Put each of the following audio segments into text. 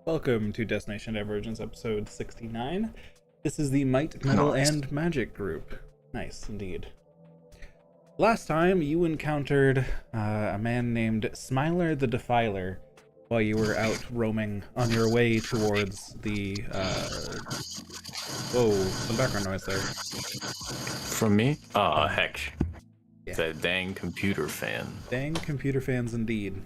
Welcome to Destination Divergence, episode 69. This is the Might, Metal, Nice. and Magic group. Nice, indeed. Last time, you encountered a man named Smiler the Defiler while you were out roaming on your way towards the... Whoa, some background noise there. From me? Oh, heck. Yeah. That dang computer fan. Dang computer fans indeed.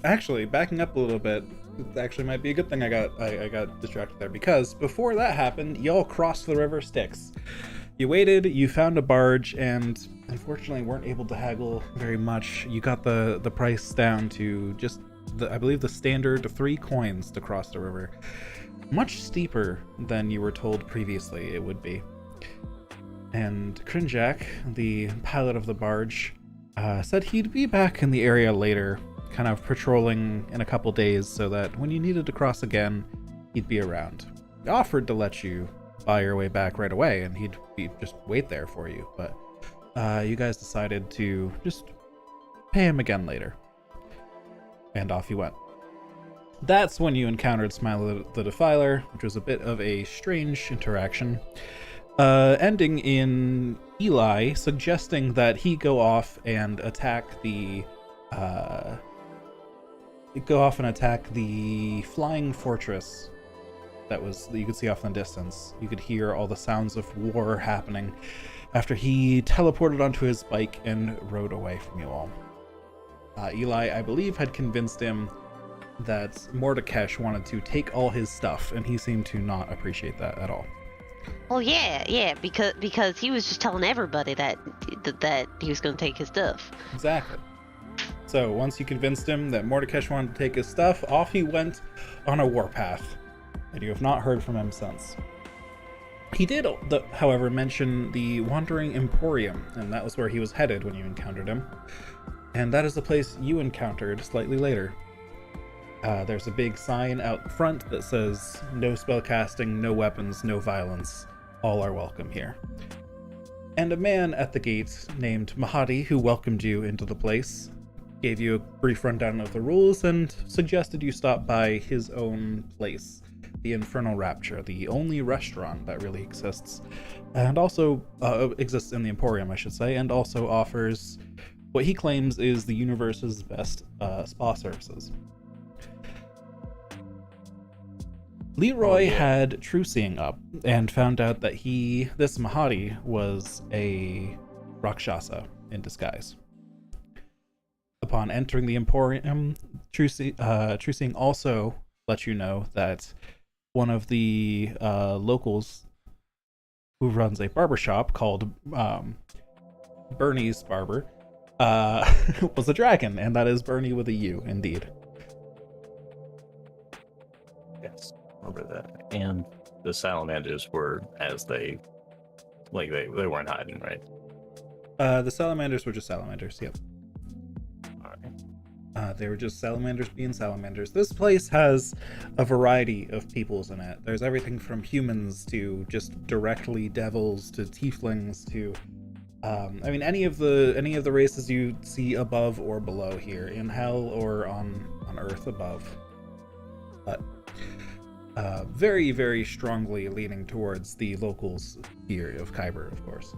Actually, backing up a little bit, it actually might be a good thing I got distracted there, because before that happened, y'all crossed the river Styx. You waited, you found a barge, and unfortunately weren't able to haggle very much. You got the price down to just, I believe, the standard 3 coins to cross the river. Much steeper than you were told previously it would be. And Krinjak, the pilot of the barge, said he'd be back in the area later, kind of patrolling in a couple days so that when you needed to cross again, he'd be around. He offered to let you buy your way back right away, and he'd just wait there for you, but you guys decided to just pay him again later. And off you went. That's when you encountered Smile the Defiler, which was a bit of a strange interaction, ending in Eli suggesting that he go off and attack the flying fortress that you could see off in the distance. You could hear all the sounds of war happening after he teleported onto his bike and rode away from you all. Eli, I believe, had convinced him that Mordekash wanted to take all his stuff, and he seemed to not appreciate that at all. Well, yeah, because he was just telling everybody that he was going to take his stuff. Exactly. So once you convinced him that Mordekash wanted to take his stuff, off he went on a warpath, and you have not heard from him since. He did, however, mention the Wandering Emporium, and that was where he was headed when you encountered him. And that is the place you encountered slightly later. There's a big sign out front that says, "No spellcasting, no weapons, no violence. All are welcome here." And a man at the gate named Mahadi, who welcomed you into the place, gave you a brief rundown of the rules and suggested you stop by his own place, the Infernal Rapture, the only restaurant that really exists, and also exists in the Emporium, I should say, and also offers what he claims is the universe's best spa services. Leroy had True Seeing up and found out that this Mahadi was a Rakshasa in disguise. Upon entering the Emporium, True Seeing also let you know that one of the locals who runs a barbershop called Bernie's Barber was a dragon, and that is Bernie with a U, indeed. Yes, remember that. And the salamanders were they weren't hiding, right? The salamanders were just salamanders, yep. Alright. They were just salamanders being salamanders. This place has a variety of peoples in it. There's everything from humans to just directly devils to tieflings to any of the races you see above or below here, in hell or on Earth above. But very, very strongly leaning towards the locals here of Kyber, of course.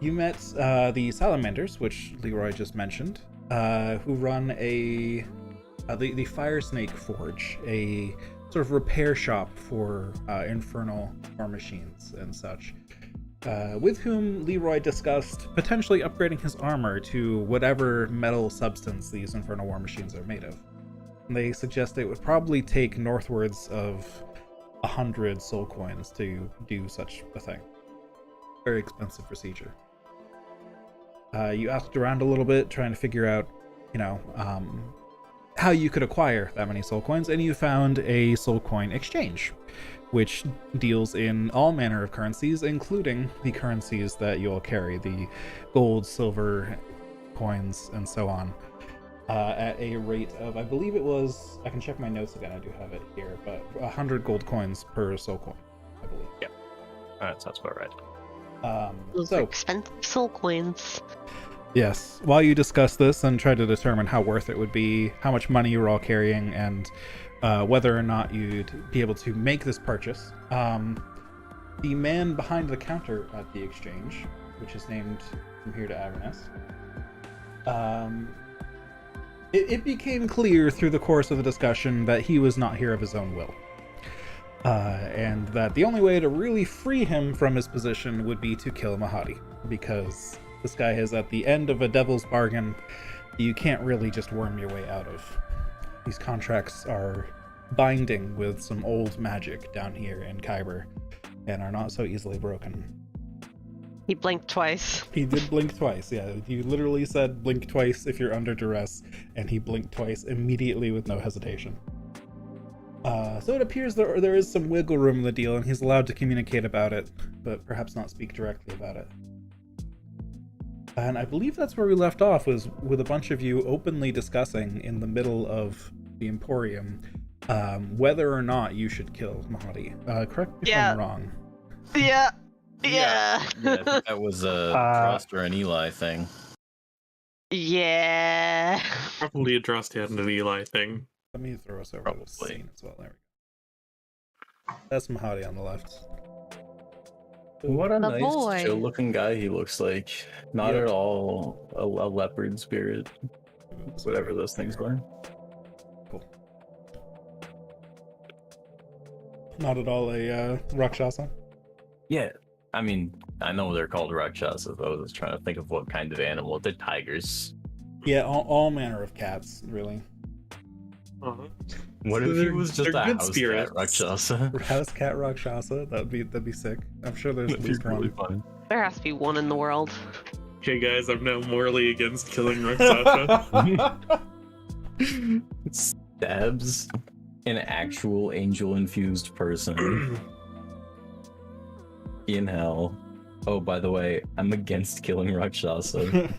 You met the Salamanders, which Leroy just mentioned, who run the Firesnake Forge, a sort of repair shop for infernal war machines and such, with whom Leroy discussed potentially upgrading his armor to whatever metal substance these infernal war machines are made of. And they suggest it would probably take northwards of 100 soul coins to do such a thing. Very expensive procedure. You asked around a little bit, trying to figure out, how you could acquire that many soul coins, and you found a soul coin exchange, which deals in all manner of currencies, including the currencies that you'll carry, the gold, silver coins, and so on, at a rate of, I believe it was, I can check my notes again, I do have it here, but 100 gold coins per soul coin, I believe. Yeah, that sounds about right. Those are expensive soul coins. Yes. While you discuss this and try to determine how worth it would be, how much money you were all carrying, and whether or not you'd be able to make this purchase, the man behind the counter at the exchange, which is named from here to Avernus, it became clear through the course of the discussion that he was not here of his own will. And that the only way to really free him from his position would be to kill Mahadi, because this guy is at the end of a devil's bargain you can't really just worm your way out of. These contracts are binding with some old magic down here in Kyber and are not so easily broken. He blinked twice. He did blink twice, yeah. You literally said blink twice if you're under duress, and he blinked twice immediately with no hesitation. So it appears there is some wiggle room in the deal, and he's allowed to communicate about it, but perhaps not speak directly about it. And I believe that's where we left off, was with a bunch of you openly discussing in the middle of the Emporium whether or not you should kill Mahadi. Correct me if I'm wrong. Yeah. Yeah, I think that was a Drost or an Eli thing. Yeah. Probably a Drost and an Eli thing. Let me throw us over to the scene as well. There we go. That's Mahadi on the left. What a The nice, boy. chill-looking guy he looks like. Not Yeah. at all a leopard spirit. Whatever those things were. Cool. Not at all a Rakshasa. Yeah, I mean, I know they're called Rakshasas. I was trying to think of what kind of animal. They're tigers. Yeah, all manner of cats, really. Uh-huh. What So if he they're- was just a they're good house spirits. cat Rakshasa? House cat Rakshasa, that'd be sick. I'm sure there's at That'd be least really one. fun. There has to be one in the world. Okay, guys, I'm now morally against killing Rakshasa. Stabs an actual angel-infused person in hell. Oh, by the way, I'm against killing Rakshasa.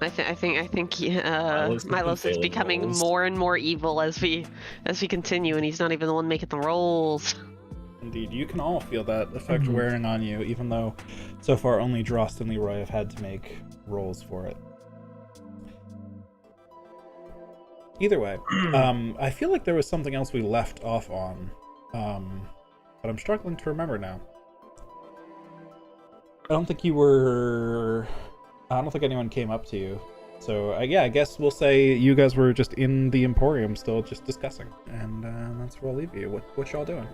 I think Milos Milos is failing becoming rolls. more and more evil as we continue, and he's not even the one making the rolls. Indeed, you can all feel that effect Mhm. wearing on you, even though so far only Drost and Leroy have had to make rolls for it. Either way, I feel like there was something else we left off on, but I'm struggling to remember now. I don't think anyone came up to you. So, I guess we'll say you guys were just in the Emporium still just discussing. And that's where I'll leave you. What y'all doing?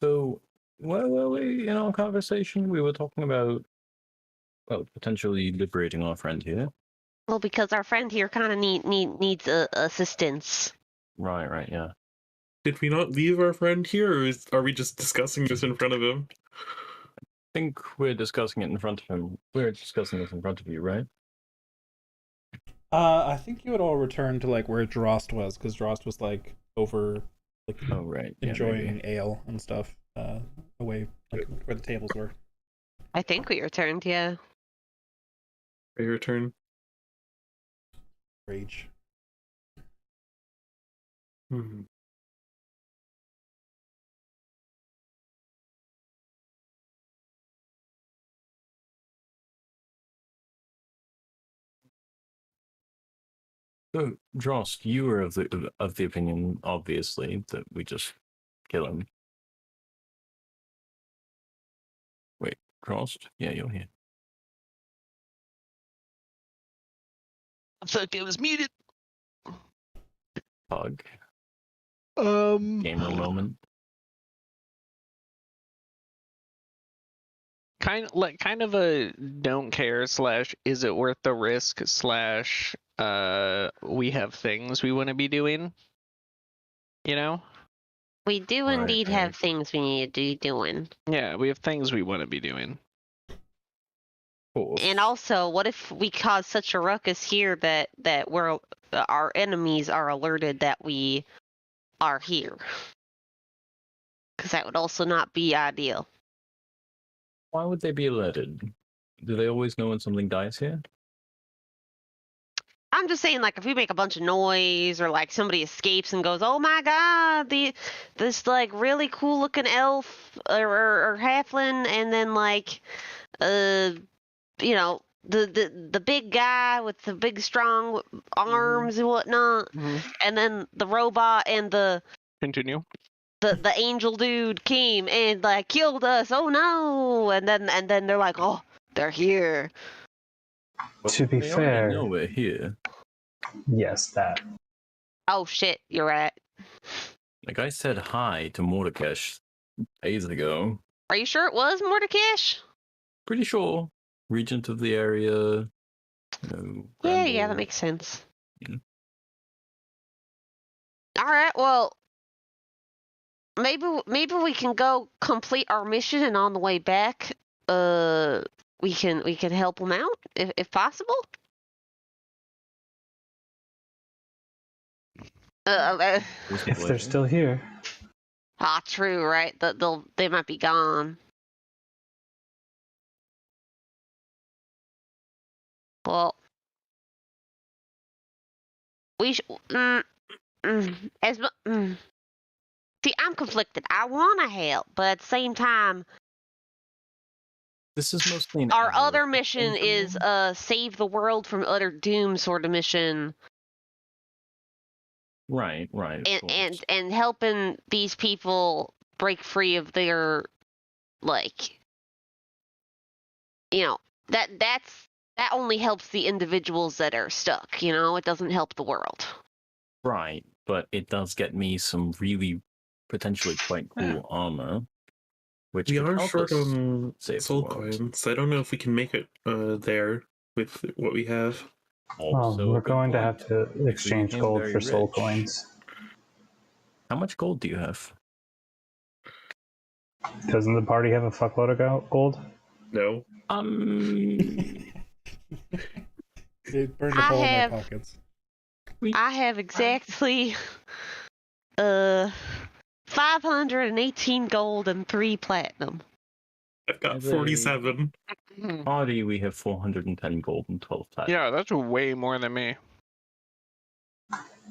So, while we in our conversation, we were talking about, well, potentially liberating our friend here. Well, because our friend here kind of needs assistance. Right, yeah. Did we not leave our friend here, or are we just discussing this in front of him? I think we're discussing it in front of him. We're discussing this in front of you, right? I think you had all returned to like where Drost was, because Drost was like over, like Oh, right. Yeah, enjoying maybe. ale and stuff, away like where the tables were. I think we returned, yeah. Your turn. Rage. Hmm. So, Drost, you were of the opinion, obviously, that we just kill him. Wait, Drost? Yeah, you're here. I thought it was muted. Pug. Gamer moment. Kind of a don't care / is it worth the risk / we have things we want to be doing. You know? We do Right, indeed right. have things we need to be doing. Yeah, we have things we want to be doing. Cool. And also, what if we cause such a ruckus here that our enemies are alerted that we are here? Because that would also not be ideal. Why would they be alerted? Do they always know when something dies here? I'm just saying, like, if we make a bunch of noise or like somebody escapes and goes, "Oh my God, this like really cool looking elf or halfling," and then like, you know, the big guy with the big strong arms and whatnot, and then the robot and the Continue. angel dude came and like killed us. Oh no! And then they're like, "Oh, they're here." To be They already fair, know we're here. yes, that. Oh shit, you're right. Like I said hi to Mordekash days ago. Are you sure it was Mordekash? Pretty sure. Regent of the area. You know, Yeah, that Bramble. makes sense. Yeah. All right, well, maybe we can go complete our mission, and on the way back, we can help them out if possible. If they're still here. True, right? They might be gone. Well, we see, I'm conflicted. I want to help, but at the same time, This is mostly an our Everest other mission proposal. is save the world from utter doom sort of mission. Right. of course. And helping these people break free of their, like, you know, that only helps the individuals that are stuck, you know, it doesn't help the world. Right, but it does get me some really potentially quite cool armor, which We could are help short us on save the soul world. coins. I don't know if we can make it there with what we have. Well, Also, we're a good going to point. have to exchange became gold very for soul rich. coins. How much gold do you have? Doesn't the party have a fuckload of gold? No. It burned a I hole in my have- pockets. I have exactly 518 gold and 3 platinum. I've got As a- 47. Party, we have 410 gold and 12 platinum. Yeah, that's way more than me.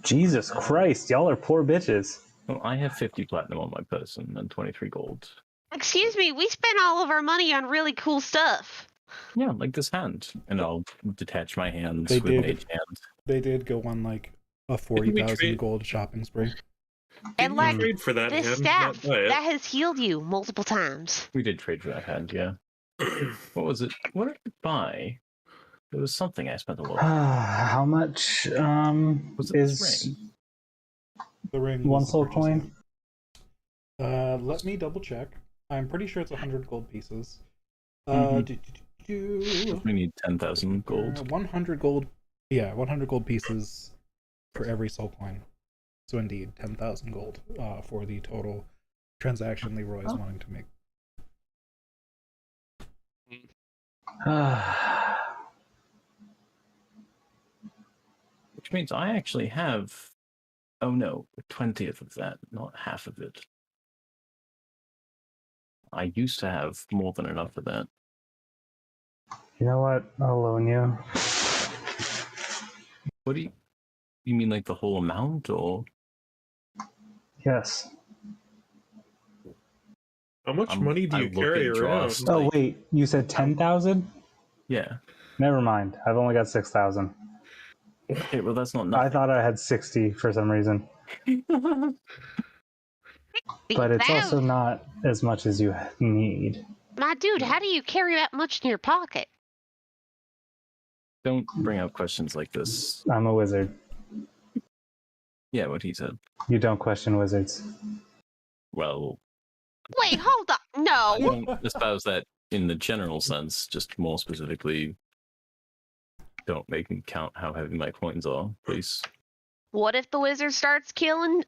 Jesus Christ, y'all are poor bitches. Well, I have 50 platinum on my person and 23 gold. Excuse me, we spent all of our money on really cool stuff. Yeah, like this hand. And I'll detach my hands They with did. mage hand. They did go on like a Didn't we 40,000 trade- gold shopping spree. And Didn't like, we trade for that this hand? staff Not buy it. that has healed you multiple times. We did trade for that hand, yeah. What was it? What did I buy? There was something I spent a lot. How much Was it this is ring? The ring. one was the soul purchase coin? item. Let me double check. I'm pretty sure it's 100 gold pieces. Mhm. We need 10,000 gold. 100 gold. Yeah, 100 gold pieces for every soul coin. So indeed, 10,000 gold for the total transaction Leroy is wanting to make. Which means I actually have, oh no, 20th of that, not half of it. I used to have more than enough of that. You know what? I'll loan you. What do you mean like the whole amount or? Yes. How much money do I you look carry at around? Joss. Oh Like- wait, you said 10,000? Yeah. Never mind. I've only got 6,000. Okay, well that's not I nothing. thought I had 60 for some reason, but it's Now, also not as much as you need. my dude, how do you carry that much in your pocket? Don't bring up questions like this. I'm a wizard. Yeah, what he said. You don't question wizards. Well, Wait, hold on. I No. don't espouse that in the general sense, just more specifically, don't make me count how heavy my coins are, please. What if the wizard starts killing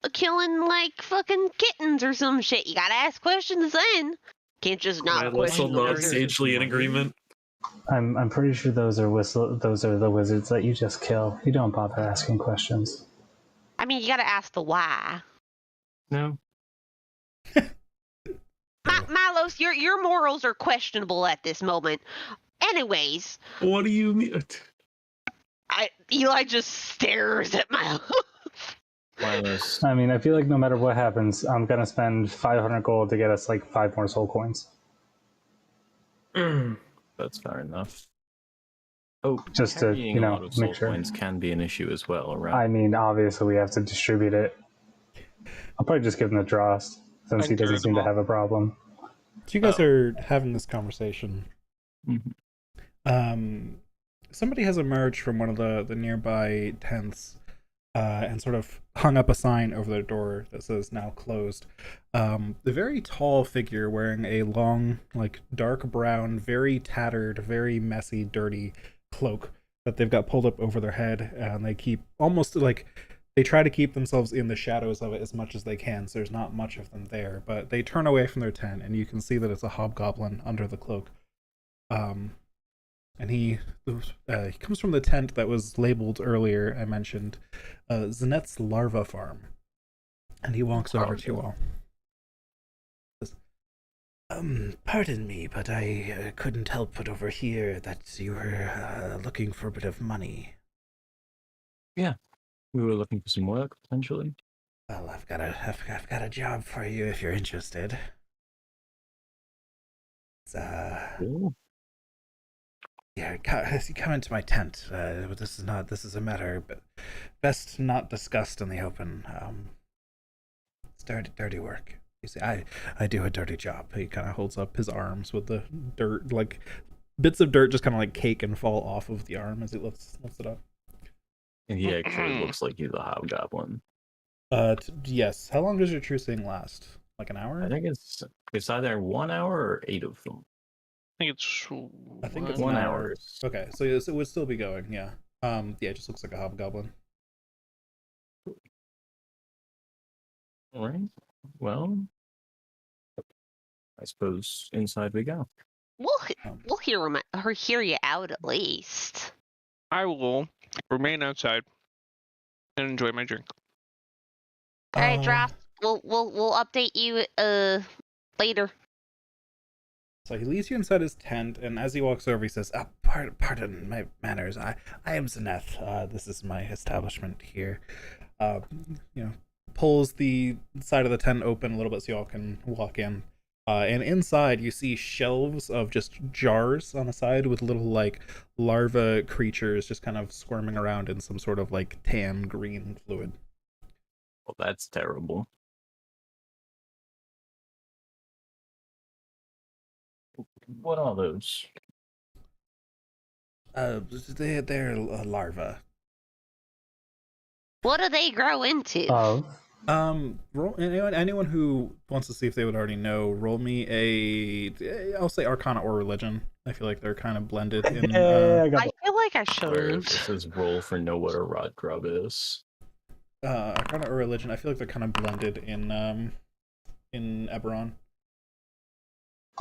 like fucking kittens or some shit? You gotta ask questions then. Can't just I not also question the love wizard. sagely in agreement. I'm pretty sure those are the wizards that you just kill. You don't bother asking questions. I mean, you gotta ask the why. No. Milos, your morals are questionable at this moment. Anyways, What do you mean? Eli just stares at my. Milo's. I mean, I feel like no matter what happens, I'm gonna spend 500 gold to get us like 5 more soul coins. That's fair enough. Oh, Just to, carrying a lot of make soul sure. coins can be an issue as well, right? I mean, obviously we have to distribute it. I'll probably just give him the Drost, since I he doesn't carry seem them to all. have a problem. So you guys are having this conversation. Mhm. Somebody has emerged from one of the nearby tents and sort of hung up a sign over their door that says now closed. The very tall figure wearing a long, like dark brown, very tattered, very messy, dirty cloak that they've got pulled up over their head, and they keep almost like they try to keep themselves in the shadows of it as much as they can, so there's not much of them there. But they turn away from their tent, and you can see that it's a hobgoblin under the cloak. And he comes from the tent that was labeled earlier, I mentioned, Zanette's larva farm. And he walks over to you all. Pardon me, but I couldn't help but overhear that you were looking for a bit of money. We were looking for some work, potentially. Well, I've got a job for you if you're interested. It's, Cool. yeah, come into my tent. This is a matter best not discussed in the open. It's dirty work. You see, I do a dirty job. He kind of holds up his arms with the dirt, like bits of dirt just kind of like cake and fall off of the arm as he lifts it up. And he actually looks like he's a hobgoblin. Yes. How long does your trucing last? Like an hour? I think it's either 1 hour or 8 of them. I think it's I think it's 1 an hour. hour. Okay, so yes, it would still be going. Yeah. Yeah, it just looks like a hobgoblin. All right. Well, I suppose inside we go. We'll hear you out at least. I will remain outside and enjoy my drink. All right, Draft. We'll update you later. So he leads you inside his tent, and as he walks over, he says, "Pardon my manners. I am Zeneth. This is my establishment here." Pulls the side of the tent open a little bit so y'all can walk in. And inside, you see shelves of just jars on the side with little like larva creatures just kind of squirming around in some sort of like tan green fluid. Well, that's terrible. What are those? They're a larva. What do they grow into? Roll anyone who wants to see if they would already know. Roll me I'll say Arcana or Religion. I feel like they're kind of blended in. I got I feel like I Where it shouldn't. says roll for know what a rot grub is. Arcana or Religion. I feel like they're kind of blended in Eberron.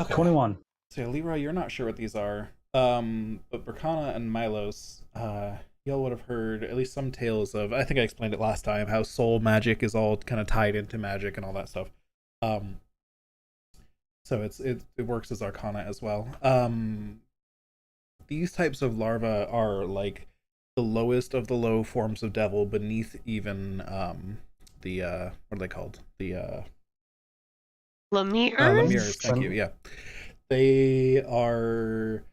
Okay. 21. So Leroy, you're not sure what these are. But Berkana and Milos, y'all would have heard at least some tales of, I think I explained it last time, how soul magic is all kind of tied into magic and all that stuff. So it works as Arcana as well. These types of larvae are like the lowest of the low forms of devil, beneath even the what are they called? The Lemures? Lemures, thank you. Yeah. They are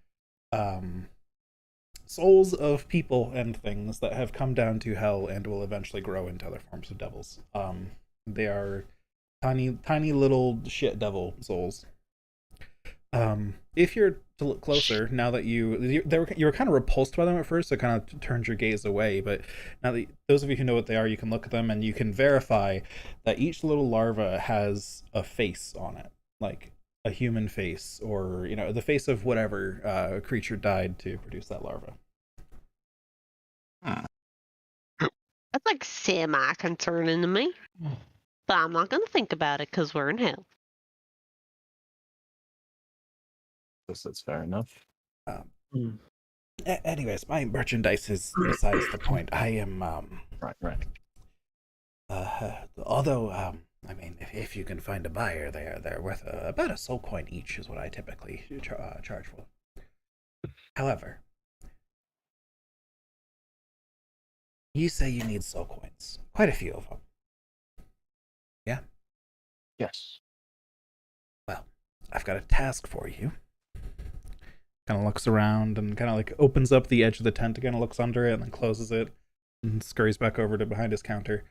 souls of people and things that have come down to hell and will eventually grow into other forms of devils. They are tiny little shit devil souls. If you're to look closer, now that you were kind of repulsed by them at first, so it kind of turned your gaze away, but now that those of you who know what they are, you can look at them and you can verify that each little larva has a face on it, like a human face, or the face of whatever creature died to produce that larva. That's like semi-concerning to me. But I'm not going to think about it because we're in hell. Guess that's fair enough. Anyways, my merchandise is besides the point. I am Right. although I mean, if you can find a buyer, they're worth about a soul coin each, is what I typically charge for. However, You say you need soul coins. Quite a few of them. Yeah? Yes. Well, I've got a task for you. Kind of looks around and kind of like opens up the edge of the tent again, looks under it, and then closes it and scurries back over to behind his counter.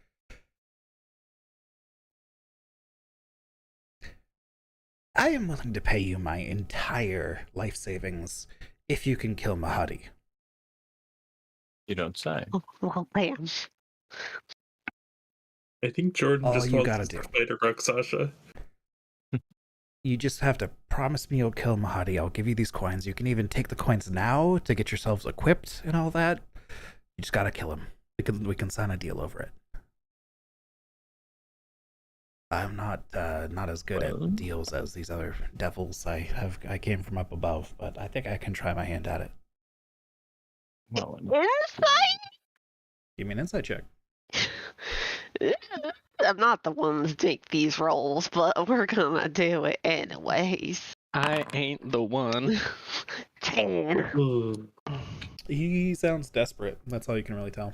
I am willing to pay you my entire life savings if you can kill Mahadi. You don't say. Well, bam. I think Jordan All just you wants gotta us to do. fight a Rock Sasha. You just have to promise me you'll kill Mahadi. I'll give you these coins. You can even take the coins now to get yourselves equipped and all that. You just gotta kill him. We can sign a deal over it. I'm not as good at deals as these other devils. I came from up above, but I think I can try my hand at it. Well, Insight? Give me an insight check. I'm not the one to take these rolls, but we're gonna do it anyways. I ain't the one. 10. Ooh. He sounds desperate. That's all you can really tell.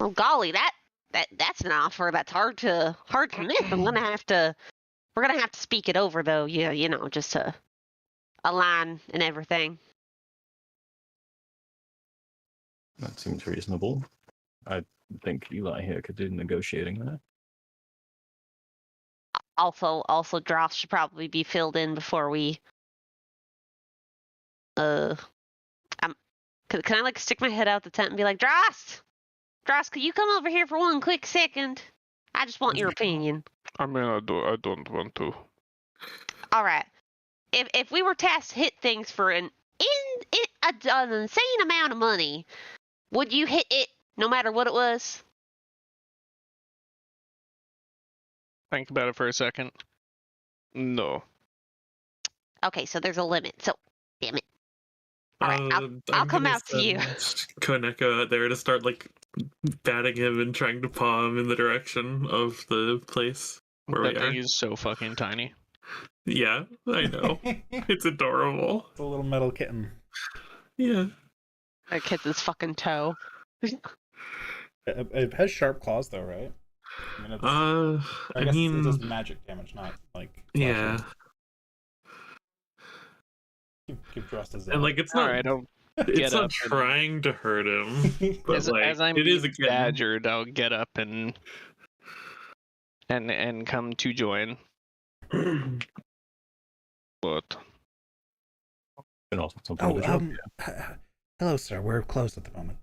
Well, golly, that's an offer that's hard to miss. We're gonna have to speak it over though. Yeah, just to align and everything. that seems reasonable. I think Eli here could do negotiating that. Also, Dross should probably be filled in before we. Can I like stick my head out the tent and be like, Dross, could you come over here for one quick second? I just want your opinion. I mean, I don't want to. All right. If we were tasked to hit things for an insane amount of money, would you hit it no matter what it was? Think about it for a second. No. Okay, so there's a limit. So, damn it. All right, I'll I'm come gonna out to you. send Koneko out there to start like batting him and trying to paw him in the direction of the place where That we thing are. is so fucking tiny. Yeah, I know. It's adorable. It's a little metal kitten. Yeah. That kid's his fucking toe. It has sharp claws though, right? I mean, I guess it does magic damage, not like yeah. Keep Dross as And like it's All not right, I'll it's get not up and- trying to hurt him. But as, like as I'm it is being a kitten. badgered, I'll get up and come to join. What? And also something with the job. Hello, sir. We're closed at the moment.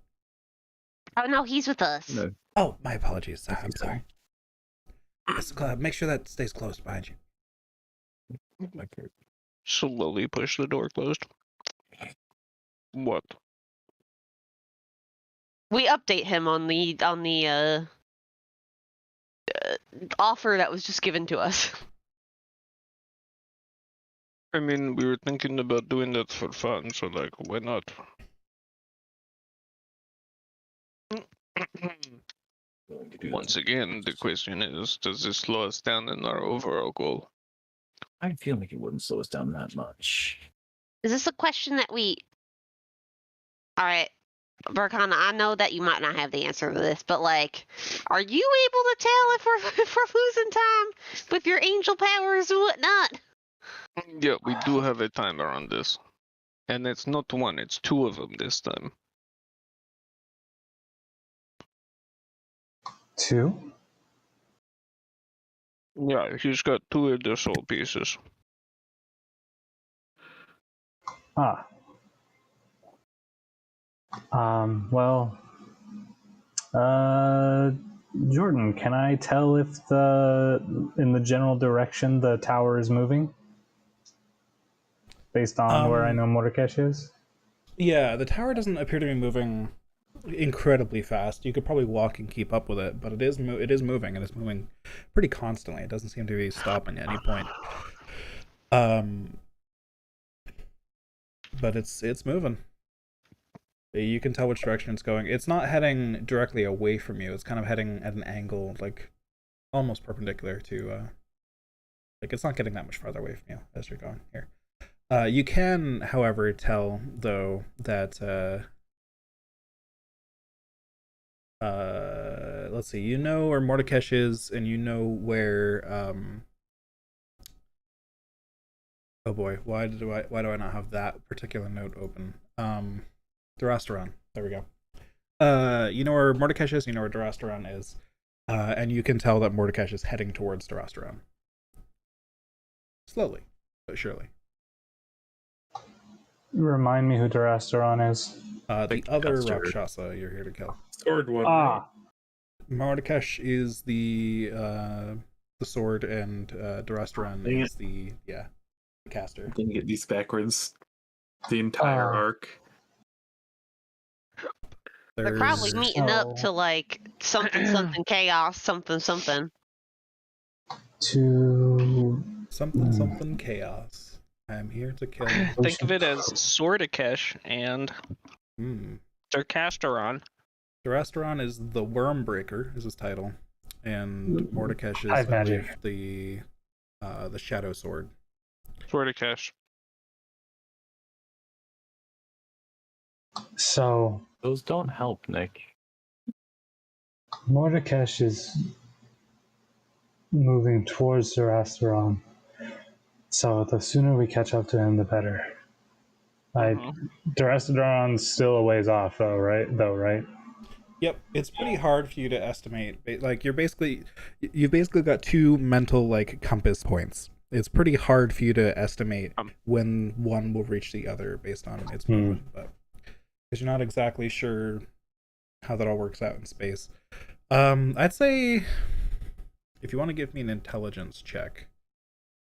Oh no, he's with us. No, Oh, my apologies. I'm sorry. Yes, make sure that stays closed behind you. okay. Slowly push the door closed. What? We update him on the offer that was just given to us. I mean, we were thinking about doing that for fun, so like, why not? Going to do Once that. again, the question is, does this slow us down in our overall goal? I feel like it wouldn't slow us down that much. Is this a question that we? All right, Burkhan, I know that you might not have the answer to this, but like, are you able to tell if we're losing time with your angel powers and whatnot? Yeah, we do have a timer on this. And it's not one, it's two of them this time. 2? Yeah, he's got 2 of the soul pieces. Ah. Well, Jordan, can I tell if in the general direction the tower is moving? Based on where I know Mordekash is? Yeah, the tower doesn't appear to be moving incredibly fast. You could probably walk and keep up with it, but it is moving, and it's moving pretty constantly. It doesn't seem to be stopping at any point. But it's moving. You can tell which direction it's going. It's not heading directly away from you. It's kind of heading at an angle, like almost perpendicular to. Like it's not getting that much farther away from you as you're going here. You can, however, tell though that let's see. You know where Mordekash is, and you know where oh boy, why do I not have that particular note open? Darasteron. There we go. You know where Mordekash is, you know where Darasteron is. And you can tell that Mordekash is heading towards Darasteron. Slowly, but surely. Remind me who Darasteron is. The other Caster. Rakshasa you're here to kill. Sword one. Right? Mordekash is the sword, and Darasteron Dang is the caster. I'm gonna get these backwards. The entire arc. They're probably meeting up So- to like something chaos, something. To Something chaos. I am here to kill. Think of it as Sordakesh and Darkasteron. Darasteron is the Wormbreaker, is his title, and Mordekash is, I Hive magic. believe, the Shadow Sword. Sordakesh. So Those don't help, Nick. Mordekash is moving towards Darasteron. So the sooner we catch up to him, the better. Darasteron's still a ways off, though, right? Yep, it's pretty hard for you to estimate. Like you've basically got two mental like compass points. It's pretty hard for you to estimate when one will reach the other based on its movement, but because you're not exactly sure how that all works out in space. I'd say if you want to give me an intelligence check,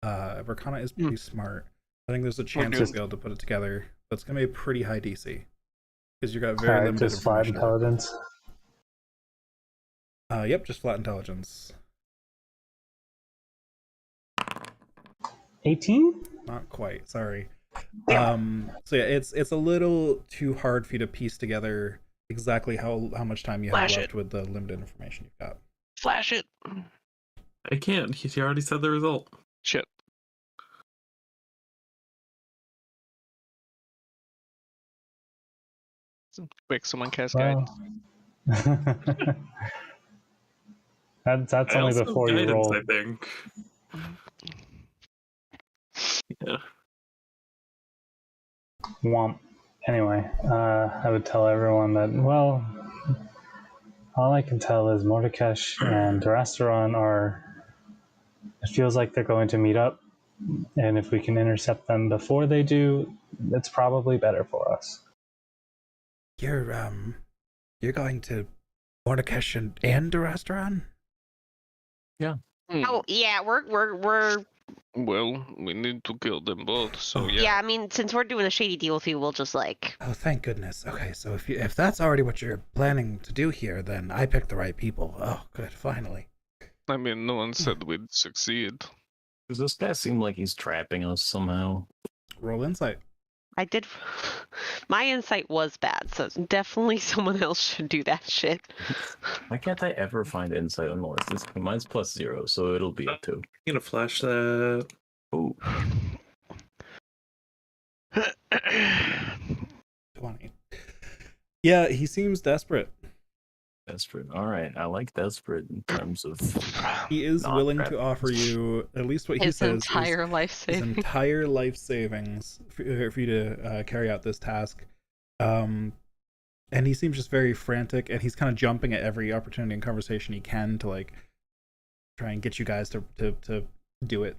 Verkana is pretty smart. I think there's a chance you'll be able to put it together, but it's gonna be a pretty high DC because you got very limited just flat information. intelligence. Yep, just flat intelligence. 18? Not quite, sorry. So yeah, it's a little too hard for you to piece together exactly how much time you have left with the limited information you've got. Flash it. I can't. He already said the result. Shit. Quick, someone cast guidance. That's I only also before have you guidance, roll. I think. Yeah. Womp. Anyway, I would tell everyone that, well, all I can tell is Mordekash and Darasteron it feels like they're going to meet up, and if we can intercept them before they do, it's probably better for us. You're going to Mordekash and Darasteron? Oh yeah, we're Well, we need to kill them both, so yeah. yeah. I mean, since we're doing a shady deal with you, we'll just like. Oh, thank goodness. Okay, so if that's already what you're planning to do here, then I picked the right people. Oh, good, finally. I mean, no one said we'd succeed. Does this guy seem like he's trapping us somehow? Roll insight. I did. My insight was bad, so definitely someone else should do that shit. Why can't I ever find insight on Morris? Mine's +0, so it'll be a 2. I'm gonna flash that. Oh, 20. Yeah, he seems desperate. desperate. All right, I like desperate in terms of. He is Not willing bad. to offer you at least what he His says entire life his saving. entire life savings for you to carry out this task. And he seems just very frantic, and he's kind of jumping at every opportunity and conversation he can to like try and get you guys to do it.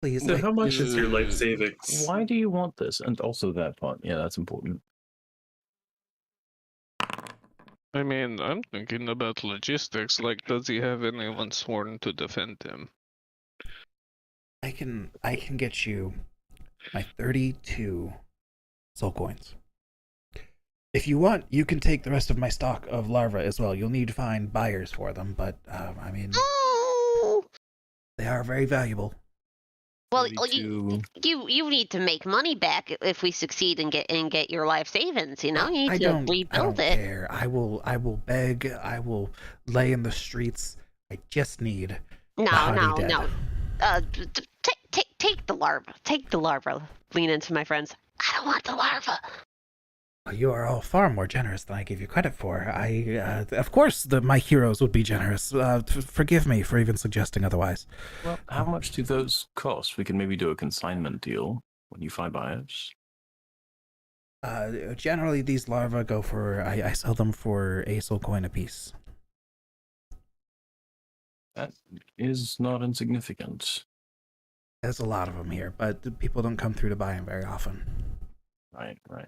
Please, So like, how much is your life savings? Why do you want this? And also that part. Yeah, that's important. I mean, I'm thinking about logistics. Like, does he have anyone sworn to defend him? I can get you my 32 soul coins. If you want, you can take the rest of my stock of larvae as well. You'll need to find buyers for them, but I mean, Oh! they are very valuable. Well, 32. you need to make money back if we succeed and get your life savings. You know, you need to I rebuild don't it. care. I will beg. I will lay in the streets. I just need the No, honey no. Take the larva. Take the larva. Lean into my friends. I don't want the larva. You are all far more generous than I give you credit for. Of course, my heroes would be generous. Forgive me for even suggesting otherwise. Well, how much do those cost? We can maybe do a consignment deal when you find buyers. Generally, these larvae go for. I sell them for a soul coin apiece. That is not insignificant. There's a lot of them here, but people don't come through to buy them very often. Right, right.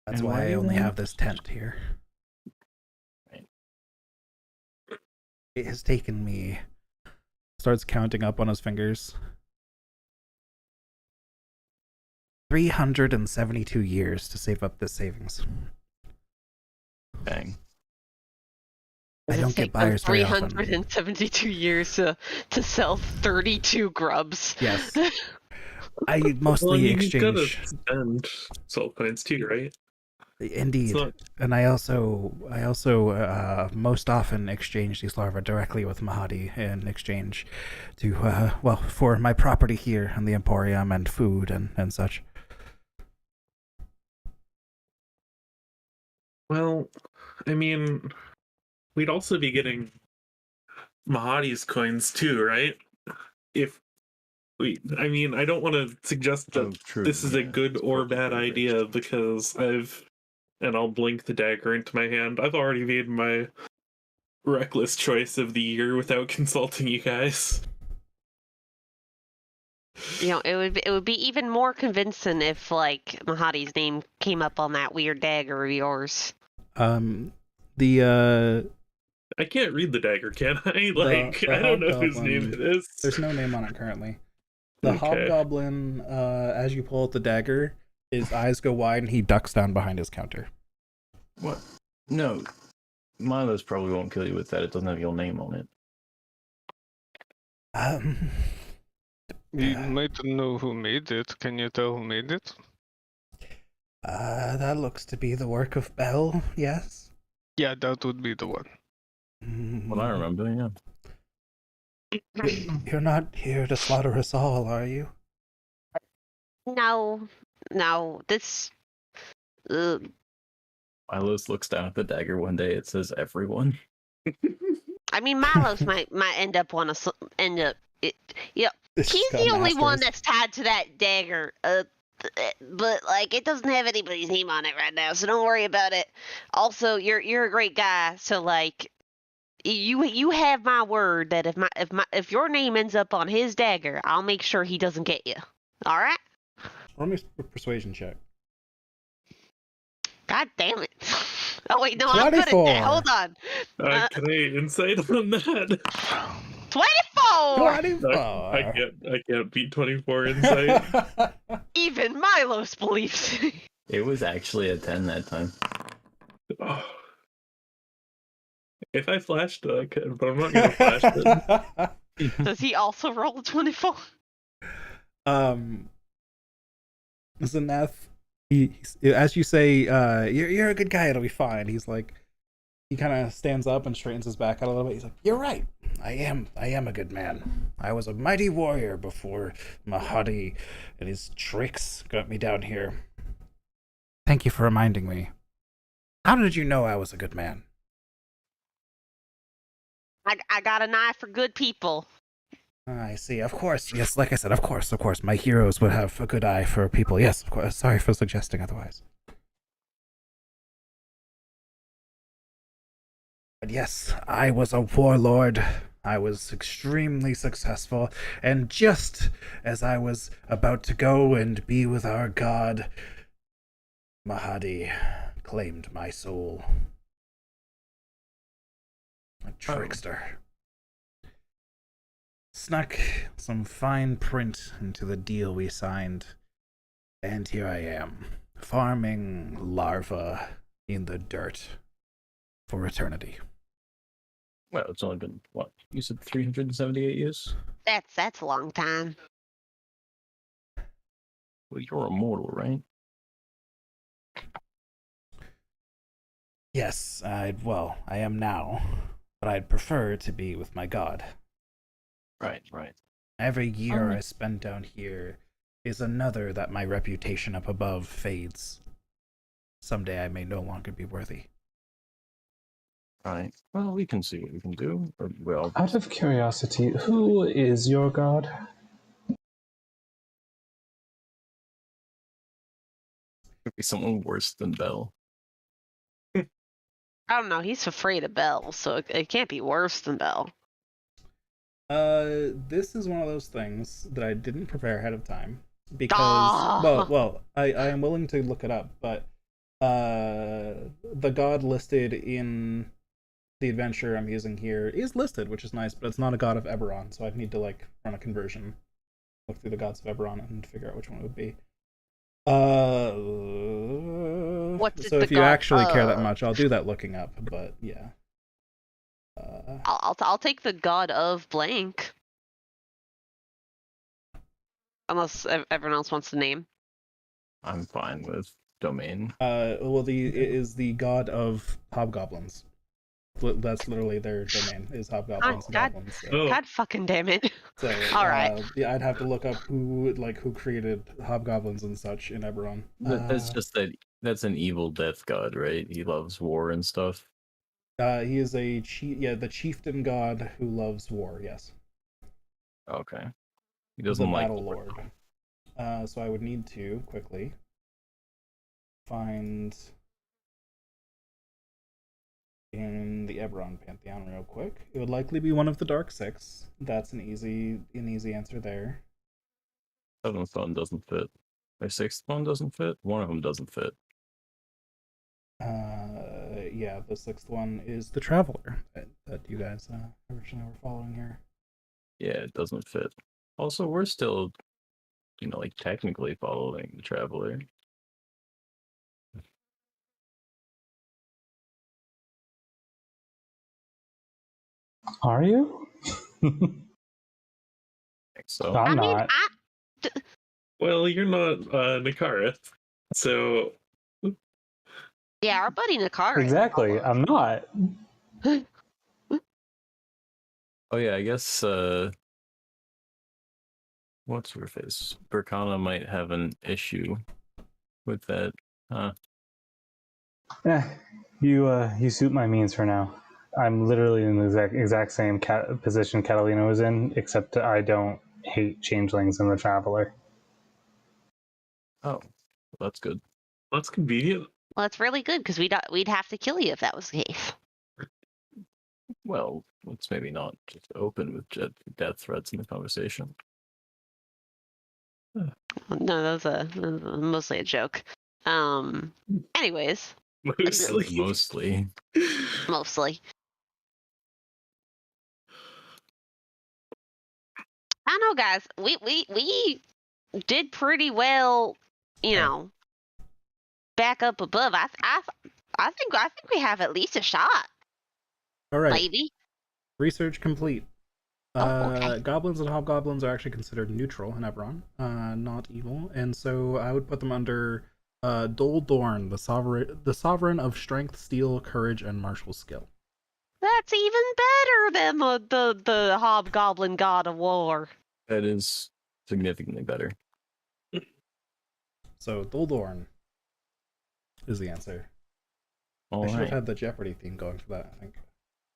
That's And why why I do only you- have this tent here. Right. It has taken me. Starts counting up on his fingers. 372 years to save up this savings. Bang. I don't get buyers very often. 372 years to sell 32 grubs. Yes. I Well, mostly you gotta exchange. spend soul coins too, right? Indeed. not- And I also most often exchange these larvae directly with Mahadi in exchange to, for my property here in the Emporium and food and such. Well, I mean, we'd also be getting Mahadi's coins too, right? I mean, I don't want to suggest that Oh, true, this is a yeah, good it's or corporate bad leverage. idea because and I'll blink the dagger into my hand. I've already made my reckless choice of the year without consulting you guys. You know, it would be even more convincing if like Mahadi's name came up on that weird dagger of yours. The I can't read the dagger, can I? the I don't know whose hobgoblin- name it is. there's no name on it currently. The Okay. hobgoblin, as you pull out the dagger, his eyes go wide and he ducks down behind his counter. What? No. Milo's probably won't kill you with that. It doesn't have your name on it. You Uh, might know who made it. Can you tell who made it? That looks to be the work of Bell, yes? Yeah, that would be the one. What I remember, yeah. You're not here to slaughter us all, are you? No, this. Milos looks down at the dagger one day. It says everyone. I mean, Milos might end up It's he's got the only one masters. that's tied to that dagger. But like, it doesn't have anybody's name on it right now, so don't worry about it. Also, you're a great guy, so like, you have my word that if your name ends up on his dagger, I'll make sure he doesn't get you. All right? Roll me a persuasion check. God damn it! Oh wait, no, I'm good at 24. that. Hold on. Can I insight on that? 24. 24! I can't beat 24 insight. Even Milos believes. It was actually a 10 that time. Oh. If I flashed it, I could, but I'm not gonna flash it. Does he also roll a 24? Zaneth, as you say, you're a good guy, it'll be fine. He's like, he kind of stands up and straightens his back out a little bit. He's like, you're right. I am a good man. I was a mighty warrior before Mahadi and his tricks got me down here. Thank you for reminding me. How did you know I was a good man? I got an eye for good people. I see. Of course. Yes, like I said, of course. My heroes would have a good eye for people. Yes, of course. Sorry for suggesting otherwise. But yes, I was a warlord. I was extremely successful, and just as I was about to go and be with our god, Mahadi claimed my soul. A trickster. Snuck some fine print into the deal we signed, and here I am, farming larvae in the dirt for eternity. Well, it's only been, what? You said 378 years? That's a long time. Well, you're immortal, right? Yes, I am now, but I'd prefer to be with my god. Right. Every year I spend down here is another that my reputation up above fades. someday I may no longer be worthy. Right. Well, we can see what we can do. Or, well, Out of curiosity, who is your god? could be someone worse than Bell. I don't know. He's afraid of Bell, so it can't be worse than Bell. This is one of those things that I didn't prepare ahead of time because, Ah! I am willing to look it up, but the god listed in the adventure I'm using here is listed, which is nice, but it's not a god of Eberron, so I'd need to like run a conversion, look through the gods of Eberron, and figure out which one it would be. What's So it if the you god actually care that of? much, I'll do that looking up. But yeah. I'll take the god of blank. Unless everyone else wants the name. I'm fine with domain. Well, it is the god of hobgoblins. That's literally their domain, is hobgoblins and God. goblins. So, Oh, God fucking damn it. so All right. yeah, I'd have to look up who created hobgoblins and such in Eberron. That's just that. That's an evil death god, right? He loves war and stuff. He is the chieftain god who loves war. Yes. Okay. He The doesn't like battle war. lord. So I would need to quickly find in the Eberron pantheon real quick. It would likely be one of the Dark Six. That's an easy answer there. Seventh one doesn't fit. My sixth one doesn't fit. One of them doesn't fit. Yeah, the sixth one is the Traveler that you guys originally were following here. Yeah, it doesn't fit. Also, we're still, like technically following the Traveler. Are you? So I'm I mean, not. well, you're not Nikarith, so yeah, our buddy Nakara. Exactly, I'm not. oh yeah, I guess what's her face? Burkana might have an issue with that. You suit my means for now. I'm literally in the exact same position Catalina was in, except I don't hate changelings and the Traveler. Oh, well, that's good. that's convenient. Well, it's really good because we'd have to kill you if that was the case. Well, let's maybe not just open with death threats in the conversation. No, that was mostly a joke. Anyways, Mostly. Mostly. mostly. I don't know, guys. We did pretty well, back up above. I think we have at least a shot. All right. Maybe. Research complete. Okay. Goblins and hobgoblins are actually considered neutral in Eberron, not evil, and so I would put them under Dol Dorn, the sovereign of strength, steel, courage, and martial skill. That's even better than the hobgoblin god of war. That is significantly better. So Dol Dorn is the answer. All I should right. have had the Jeopardy theme going for that, I think.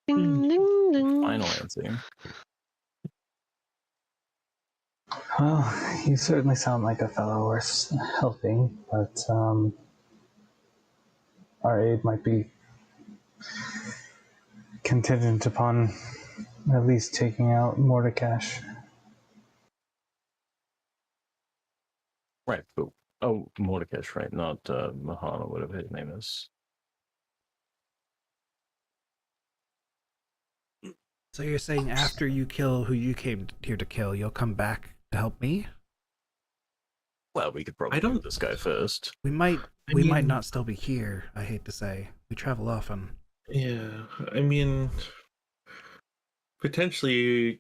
Ding, ding, ding. Final answer. Well, you certainly sound like a fellow worth helping, but our aid might be contingent upon at least taking out Mordekash. Right. But, Mordekash, right? Not Mahana, whatever his name is. So you're saying after you kill who you came here to kill, you'll come back to help me? Well, we could probably I don't- do this guy first. We might I might mean- not still be here, I hate to say. We travel often. Yeah, I mean, potentially,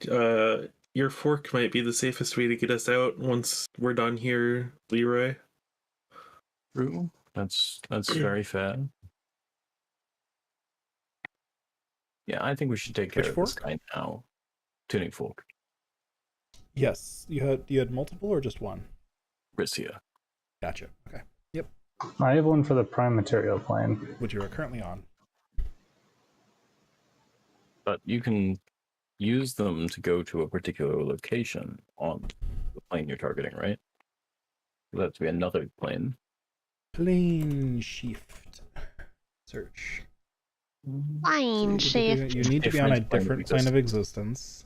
your fork might be the safest way to get us out once we're done here, Leroy. True. That's very fair. Yeah, I think we should take care Which of this fork? guy now. Tuning fork. Yes. You had multiple or just one? Risia. Gotcha. Okay. Yep. I have one for the prime material plane. which you are currently on. But you can use them to go to a particular location on the plane you're targeting, right? That to be another plane. Plane shift. Search. Fine, So shift. you need to be on a Different plane of different plane of existence.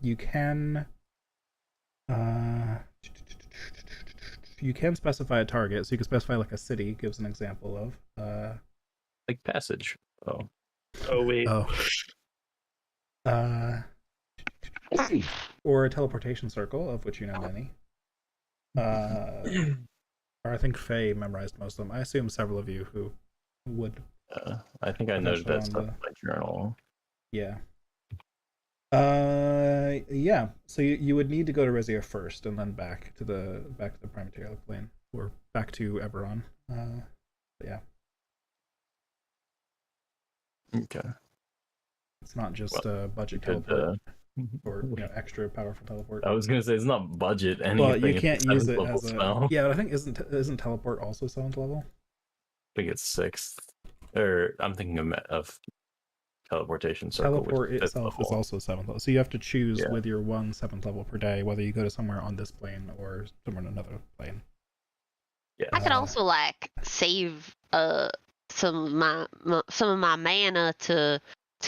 You can you can specify a target, so you can specify like a city. Gives an example of Like passage. Oh. Oh wait. Or a teleportation circle, of which you know many. Or I think Faye memorized most of them. I assume several of you who would. I think I noted Eventually that on stuff the- in my journal. Yeah. Yeah. So you would need to go to Rezia first, and then back to the prime material plane, or back to Eberron. Yeah. Okay. It's not just budget Could, teleport or extra powerful teleport. I was gonna say it's not budget anything. Well, you if can't it's use 7th it level as a spell. yeah. But I think isn't teleport also 7th level? I think it's 6th. Or I'm thinking of teleportation circle. Teleport which is 5th itself is level. also 7th level, so you have to choose Yeah. with your 7th level per day whether you go to somewhere on this plane or somewhere on another plane. Yeah. I could also like save some of my mana to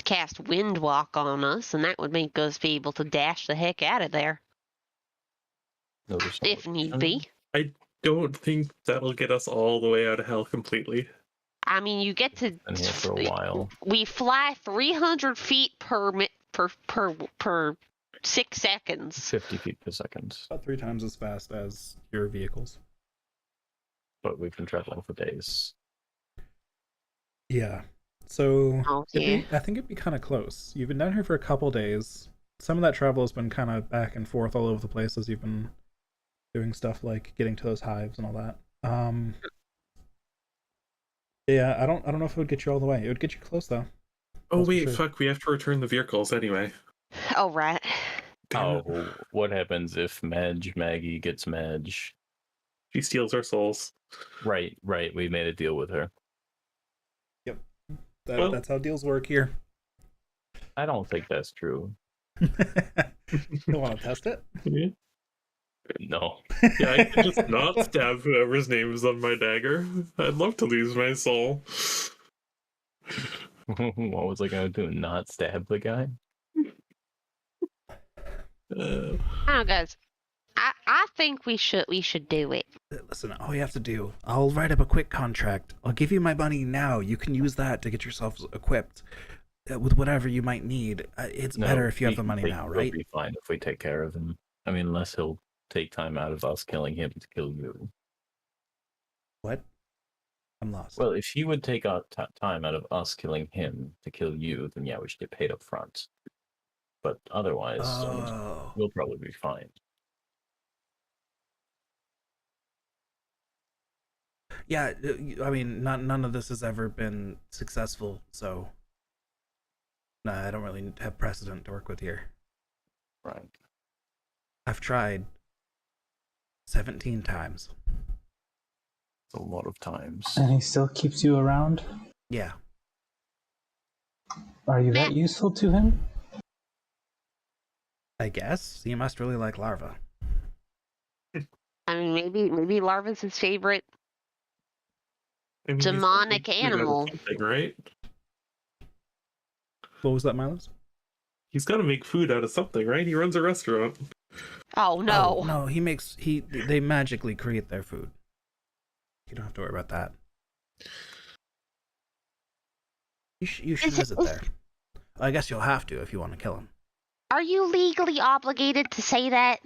cast Windwalk on us, and that would make us be able to dash the heck out of there Notice if need all- be. Don't think that'll get us all the way out of hell completely. I mean, you get to Been here for a while. we fly 300 feet per 6 seconds. 50 feet per second. About 3 times as fast as your vehicles. But we've been traveling for days. Yeah. So Oh, yeah. I think it'd be kind of close. You've been down here for a couple days. Some of that travel has been kind of back and forth all over the place as you've been doing stuff like getting to those hives and all that. Yeah, I don't know if it would get you all the way. It would get you close though. Oh That's for wait, sure. fuck, we have to return the vehicles anyway. Oh, right. Damn it. Oh, what happens if Maggie gets Madge? She steals our souls. Right. We made a deal with her. Well- That's how deals work here. I don't think that's true. You want to test it? Yeah, No. I can just not stab whoever's name is on my dagger. I'd love to lose my soul. What was I gonna do? Not stab the guy? I don't know, guys. I think we should do it. Listen, all you have to do, I'll write up a quick contract. I'll give you my money now. You can use that to get yourselves equipped with whatever you might need. It's No, better if you have we the can money take- now, we'll right? be fine if we take care of him. I mean, unless he'll take time out of us killing him to kill you. What? I'm lost. Well, if he would take time out of us killing him to kill you, then yeah, we should get paid up front. But otherwise, Oh. we'll probably be fine. Yeah, I mean, none of this has ever been successful, so I don't really have precedent to work with here. Right. I've tried 17 times. It's a lot of times. And he still keeps you around? Yeah. Are you that useful to him? I guess. You must really like larva. I mean, maybe Larva's his favorite I mean, he's demonic gotta make food out of animal. something, right? What was that, Milos? He's got to make food out of something, right? He runs a restaurant. Oh no. Oh, no, they magically create their food. You don't have to worry about that. You should visit there. I guess you'll have to if you want to kill him. Are you legally obligated to say that?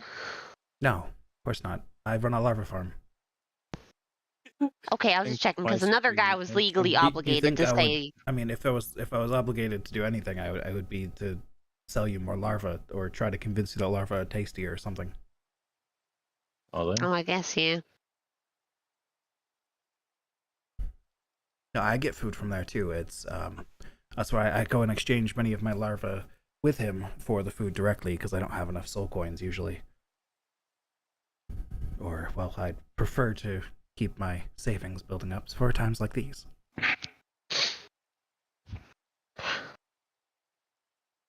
No, of course not. I run a larva farm. Okay, I was just checking because another guy was legally Do you obligated think to I would- say. I mean, if I was obligated to do anything, I would be to sell you more larva or try to convince you that larva are tastier or something. Oh, then? Oh, I guess yeah. No, I get food from there too. It's that's why I go and exchange many of my larvae with him for the food directly because I don't have enough soul coins usually. Or well, I'd prefer to keep my savings building up for times like these.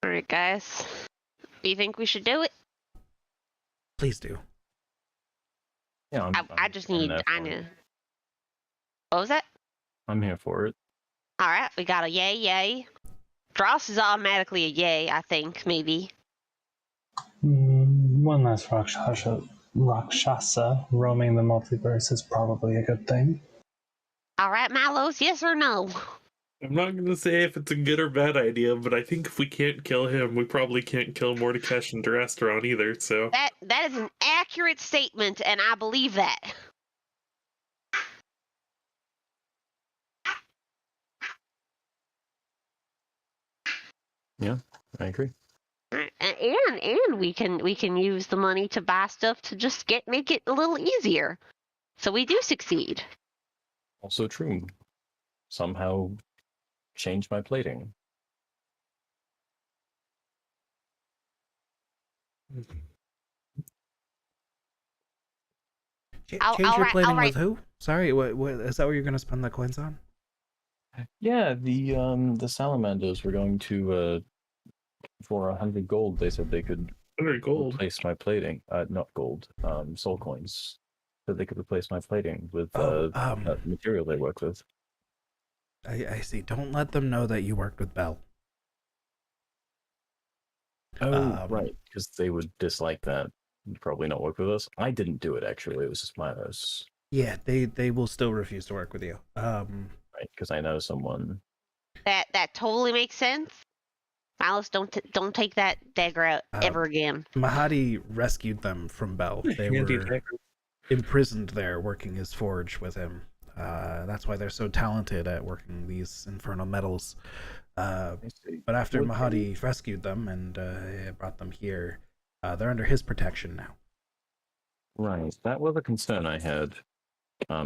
All right, guys. Do you think we should do it? Please do. Yeah, I just in need. there I for it. know. What was that? I'm here for it. All right, we got a yay. Dross is automatically a yay, I think, maybe. One last Rakshasa roaming the multiverse is probably a good thing. All right, Milos, yes or no? I'm not going to say if it's a good or bad idea, but I think if we can't kill him, we probably can't kill Mordekash and Durasteron either, so... That is an accurate statement, and I believe that. Yeah, I agree. And we can use the money to buy stuff to just make it a little easier, so we do succeed. Also true. Somehow change my plating. Change I'll your write- plating I'll with who? Sorry, what is that what you're gonna spend the coins on? Yeah, the salamanders were going to for 100 gold. They said they could 100 gold. replace my plating. Not gold. Soul coins. So they could replace my plating with material they work with. I see. Don't let them know that you worked with Bell. Oh, right, because they would dislike that. Probably not work with us. I didn't do it actually. It was just Milos. Yeah, they will still refuse to work with you. Right, because I know someone. That totally makes sense. Milos, don't take that dagger out ever again. Mahadi rescued them from Bell. They Handy were dagger. imprisoned there, working his forge with him. That's why they're so talented at working these infernal metals. But after Mahadi rescued them and brought them here, they're under his protection now. Right, that was a concern I had.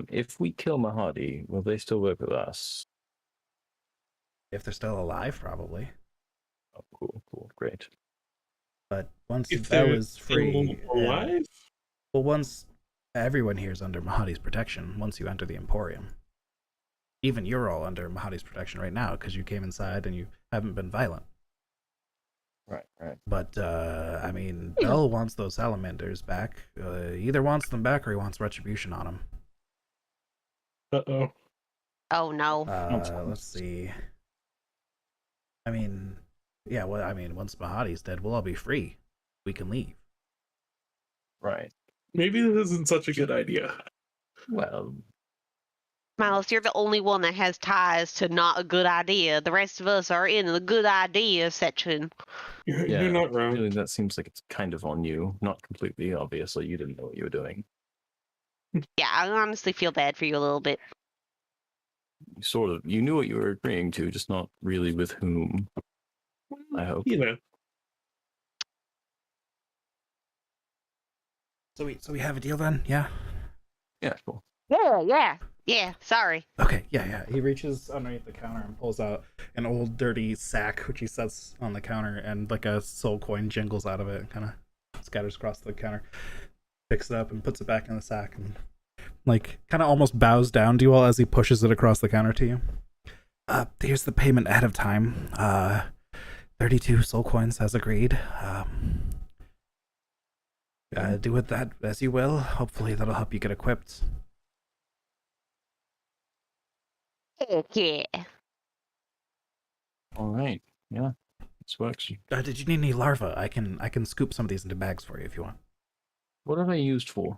If we kill Mahadi, will they still work with us? If they're still alive, probably. Oh, cool, great. But once If Bell they're is free, still alive? well, once everyone here is under Mahadi's protection, once you enter the Emporium. Even you're all under Mahadi's protection right now because you came inside and you haven't been violent. Right. But, I mean, Bell wants those salamanders back. He either wants them back or he wants retribution on them. Uh-oh. Oh no. Let's see. I mean, yeah, well, I mean, once Mahadi's dead, we'll all be free. We can leave. Right. Maybe this isn't such a good idea. Well, Milos, you're the only one that has ties to not a good idea. The rest of us are in the good idea section. You're not wrong. really, that seems like it's kind of on you. Not completely, obviously. You didn't know what you were doing. Yeah, I honestly feel bad for you a little bit. You knew what you were agreeing to, just not really with whom. I hope. You know. So we have a deal then? Yeah? Yeah, cool. Yeah, sorry. Okay, yeah. He reaches underneath the counter and pulls out an old dirty sack, which he sets on the counter, and like a soul coin jingles out of it and kind of scatters across the counter. Picks it up and puts it back in the sack and like kind of almost bows down to you all as he pushes it across the counter to you. Here's the payment ahead of time. 32 soul coins as agreed. Do with that as you will. Hopefully that'll help you get equipped. Heck yeah. All right. Yeah, this works. Did you need any larvae? I can scoop some of these into bags for you if you want. What are they used for?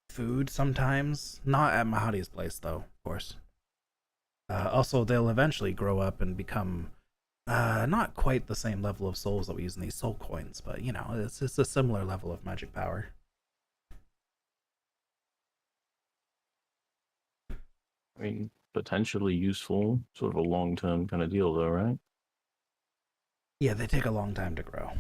Food sometimes. Not at Mahadi's place, though, of course. Also, they'll eventually grow up and become not quite the same level of souls that we use in these soul coins, but you know, it's a similar level of magic power. I mean, potentially useful, sort of a long-term kind of deal, though, right? Yeah, they take a long time to grow.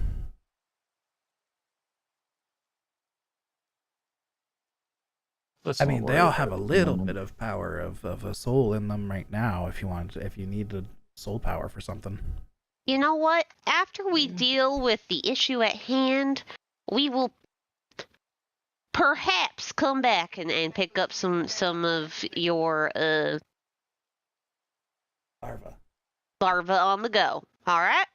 I mean, they all have a little bit of power of a soul in them right now. If you need the soul power for something. You know what? After we deal with the issue at hand, we will perhaps come back and pick up some of your Larva. larva on the go. All right.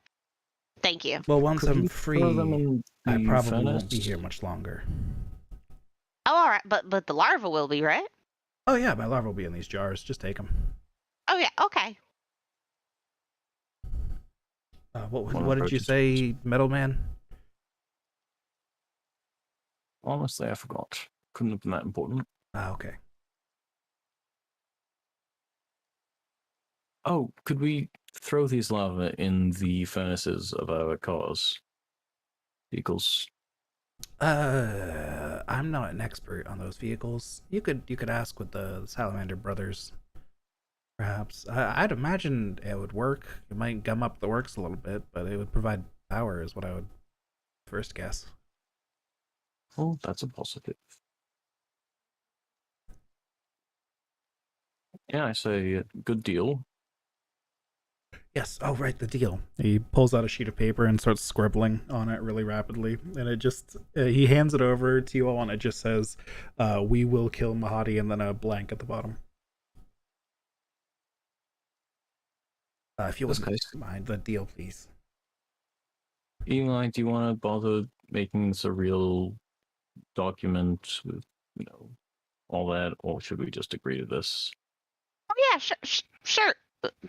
Thank you. Well, once Could I'm we throw them free, in I the probably won't be furnace? here much longer. Oh, all right. But the larva will be, right? Oh yeah, my larva will be in these jars. Just take them. Oh yeah. Okay. What did you say, Metal Man? Honestly, I forgot. Couldn't have been that important. Ah, okay. Oh, could we throw these lava in the furnaces of our cars? Vehicles? I'm not an expert on those vehicles. You could ask with the Salamander brothers. Perhaps. I'd imagine it would work. It might gum up the works a little bit, but it would provide power, is what I would first guess. Oh, that's a positive. Yeah, I say good deal. Yes. Oh, right, the deal. He pulls out a sheet of paper and starts scribbling on it really rapidly, and it just he hands it over to you all, and it just says, "We will kill Mahadi," and then a blank at the bottom. If you wouldn't mind the deal, please. Eli, do you want to bother making this a real document with, all that, or should we just agree to this? Oh yeah. Sure.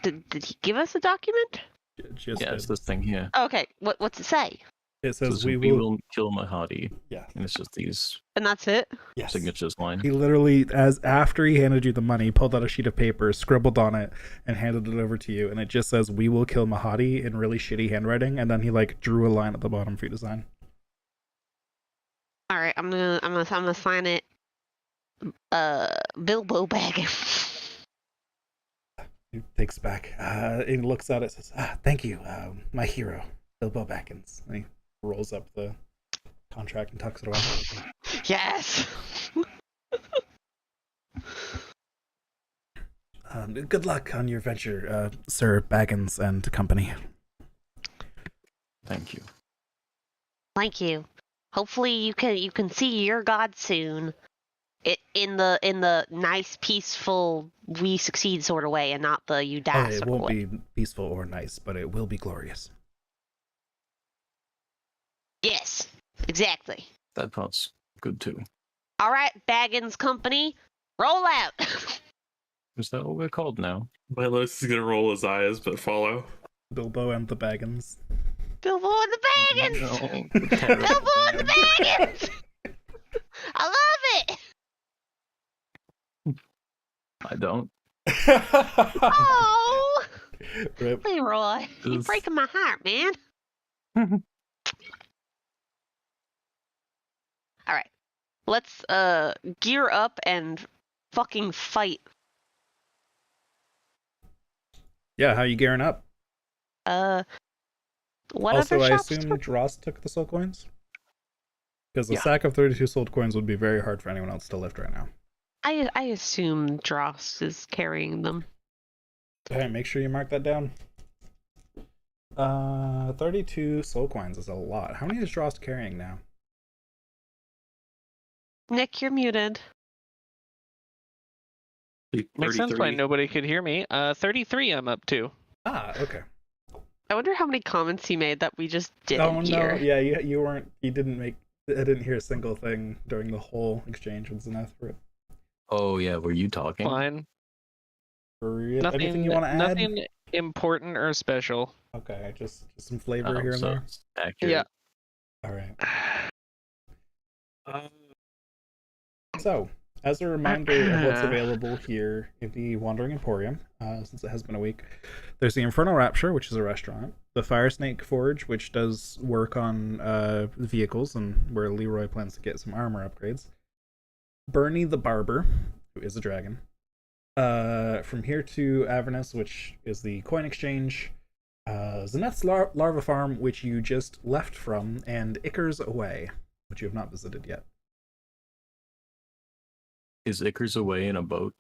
Did he give us a document? Yeah, it's this thing here. Okay. What's it say? It says, we will kill Mahadi. Yeah. And it's just these And that's it? Yes. signatures line. He literally, after he handed you the money, pulled out a sheet of paper, scribbled on it, and handed it over to you. And it just says, "We will kill Mahadi" in really shitty handwriting. And then he drew a line at the bottom for you to sign. All right. I'm gonna sign it. Bilbo Baggins. He takes back. He looks at it, says, "Thank you, my hero, Bilbo Baggins." And he rolls up the contract and tucks it away. Yes. Good luck on your venture, Sir Baggins and company. Thank you. Thank you. Hopefully you can see your god soon. In the nice, peaceful, we succeed sort of way, and not the you die It sort won't of way. be peaceful or nice, but it will be glorious. Yes, exactly. That part's good too. All right, Baggins Company, roll out. Is that what we're called now? Milos is gonna roll his eyes but follow. Bilbo and the Baggins. Bilbo and the Baggins. No. Bilbo and the Baggins. I love it. I don't. Oh, Rip. Leroy, you're Oof. breaking my heart, man. All right, let's gear up and fucking fight. Yeah, how you gearing up? What Also, other I shops? assume Dross took the soul coins? Because a Yeah. sack of 32 soul coins would be very hard for anyone else to lift right now. I assume Dross is carrying them. Alright, make sure you mark that down. 32 soul coins is a lot. How many is Dross carrying now? Nick, you're muted. Makes sense why 33. nobody could hear me. 33 I'm up to. Ah, okay. I wonder how many comments he made that we just didn't Oh no, hear. yeah, you didn't make. I didn't hear a single thing during the whole exchange with Zenith. Oh yeah, were you talking? Fine. Anything Nothing, you want to add? nothing important or special. Okay, just some flavor here and so there. it's accurate. Yeah. All right. Uh, So, as a reminder of what's available here in the Wandering Emporium, since it has been a week, there's the Infernal Rapture, which is a restaurant, the Fire Snake Forge, which does work on vehicles and where Leroy plans to get some armor upgrades, Bernie the Barber, who is a dragon, from here to Avernus, which is the coin exchange, Zeneth's Larva Farm, which you just left from, and Icar's Away, which you have not visited yet. Is Icar's away in a boat?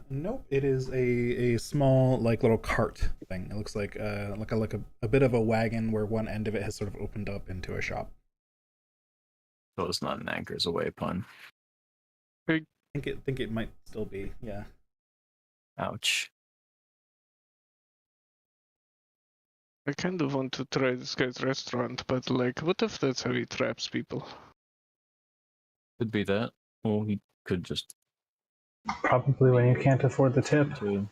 Nope. It is a small little cart thing. It looks like a bit of a wagon where one end of it has sort of opened up into a shop. So it's not an anchors away pun. I think it might still be, yeah. Ouch. I kind of want to try this guy's restaurant, but like, what if that's how he traps people? Could be that. Or he could just Probably when you can't afford the tip. to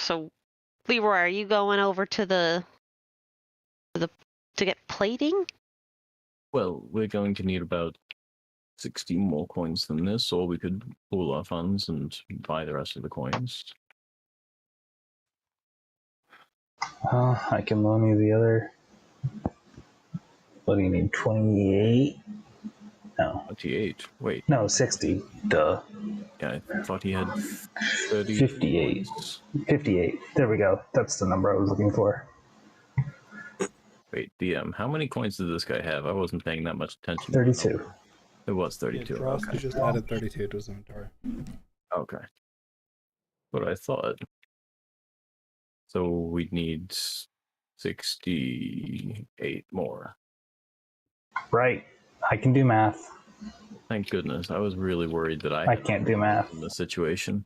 So Leroy, are you going over to the to get plating? well, we're going to need about 60 more coins than this, or we could pool our funds and buy the rest of the coins. I can loan you the other. What do you need? 28? No. 28. Wait. No, 60. Duh. Yeah, I thought he had 30. 58. coins. 58. There we go. That's the number I was looking for. Wait, DM, how many coins did this guy have? I wasn't paying that much attention. 32. It was Yeah, 32. Drost Okay. just added 32 to his inventory. Okay. What I thought. So we'd need 68 more. Right. I can do math. Thank goodness. I was really worried that I can't do math. in this situation.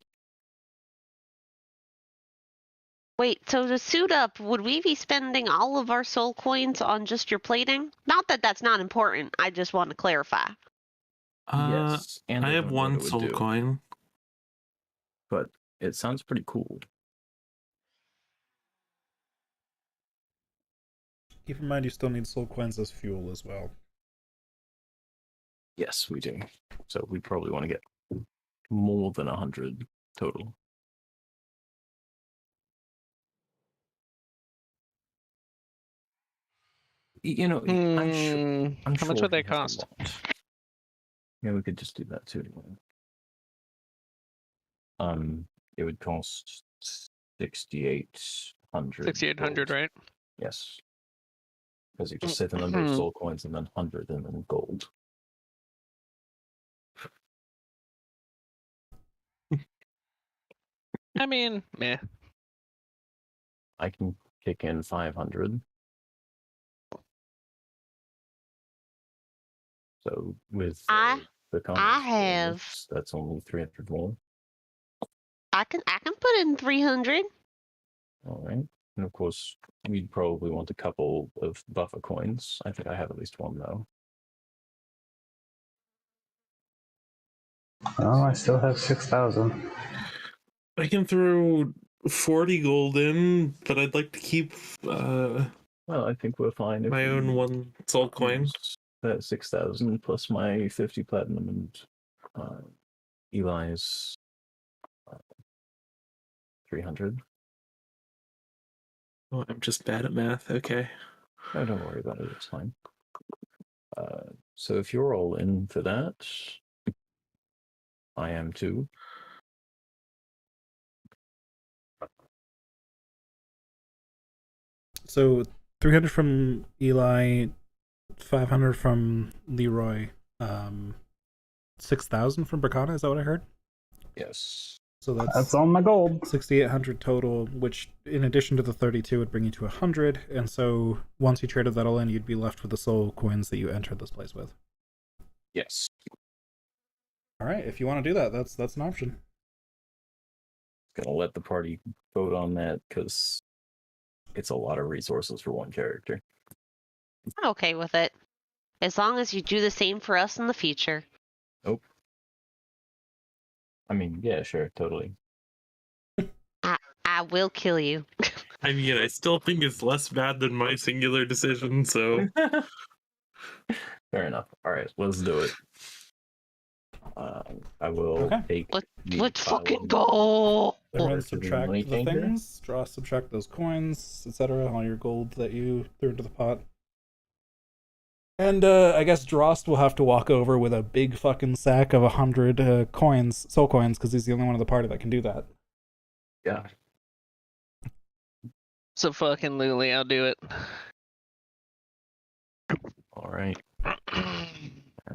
Wait, so to suit up, would we be spending all of our soul coins on just your plating? Not that that's not important. I just want to clarify. Yes, and I have don't know what one it would soul do, coin. but it sounds pretty cool. Keep in mind you still need soul coins as fuel as well. Yes, we do. So we probably want to get more than 100 total. You know, I'm sure. How much would they cost? Yeah, we could just do that too. It would cost 6,800. 6,800, right? Yes. Because you just say the number of soul coins and then 100 and then gold. I mean, meh. I can kick in 500. So with the I have. that's only 300 more. I can put in 300. All right. And of course, we'd probably want a couple of buffer coins. I think I have at least one though. Oh, I still have 6,000. I can throw 40 gold in, but I'd like to keep Well, I think we're fine. If my we own one soul coin. use that 6,000 plus my 50 platinum and Eli's 300. Oh, I'm just bad at math. Okay. No, don't worry about it. It's fine. So if you're all in for that, I am too. So 300 from Eli, 500 from Leroy, 6,000 from Bracana. Is that what I heard? Yes. So That's all my gold. 6,800 total, which in addition to the 32 would bring you to 100. And so once you traded that all in, you'd be left with the soul coins that you entered this place with. Yes. All right, if you want to do that, that's an option. Gonna let the party vote on that because it's a lot of resources for one character. I'm okay with it. As long as you do the same for us in the future. Nope. I mean, yeah, sure, totally. I will kill you. I mean, I still think it's less bad than my singular decision, so. Fair enough. All right, let's do it. I will take. Let's fucking go. Everyone subtract the things, subtract those coins, etc. All your gold that you threw into the pot. And I guess Drost will have to walk over with a big fucking sack of 100 coins, soul coins, because he's the only one of the party that can do that. Yeah. So fucking Luli, I'll do it. All right.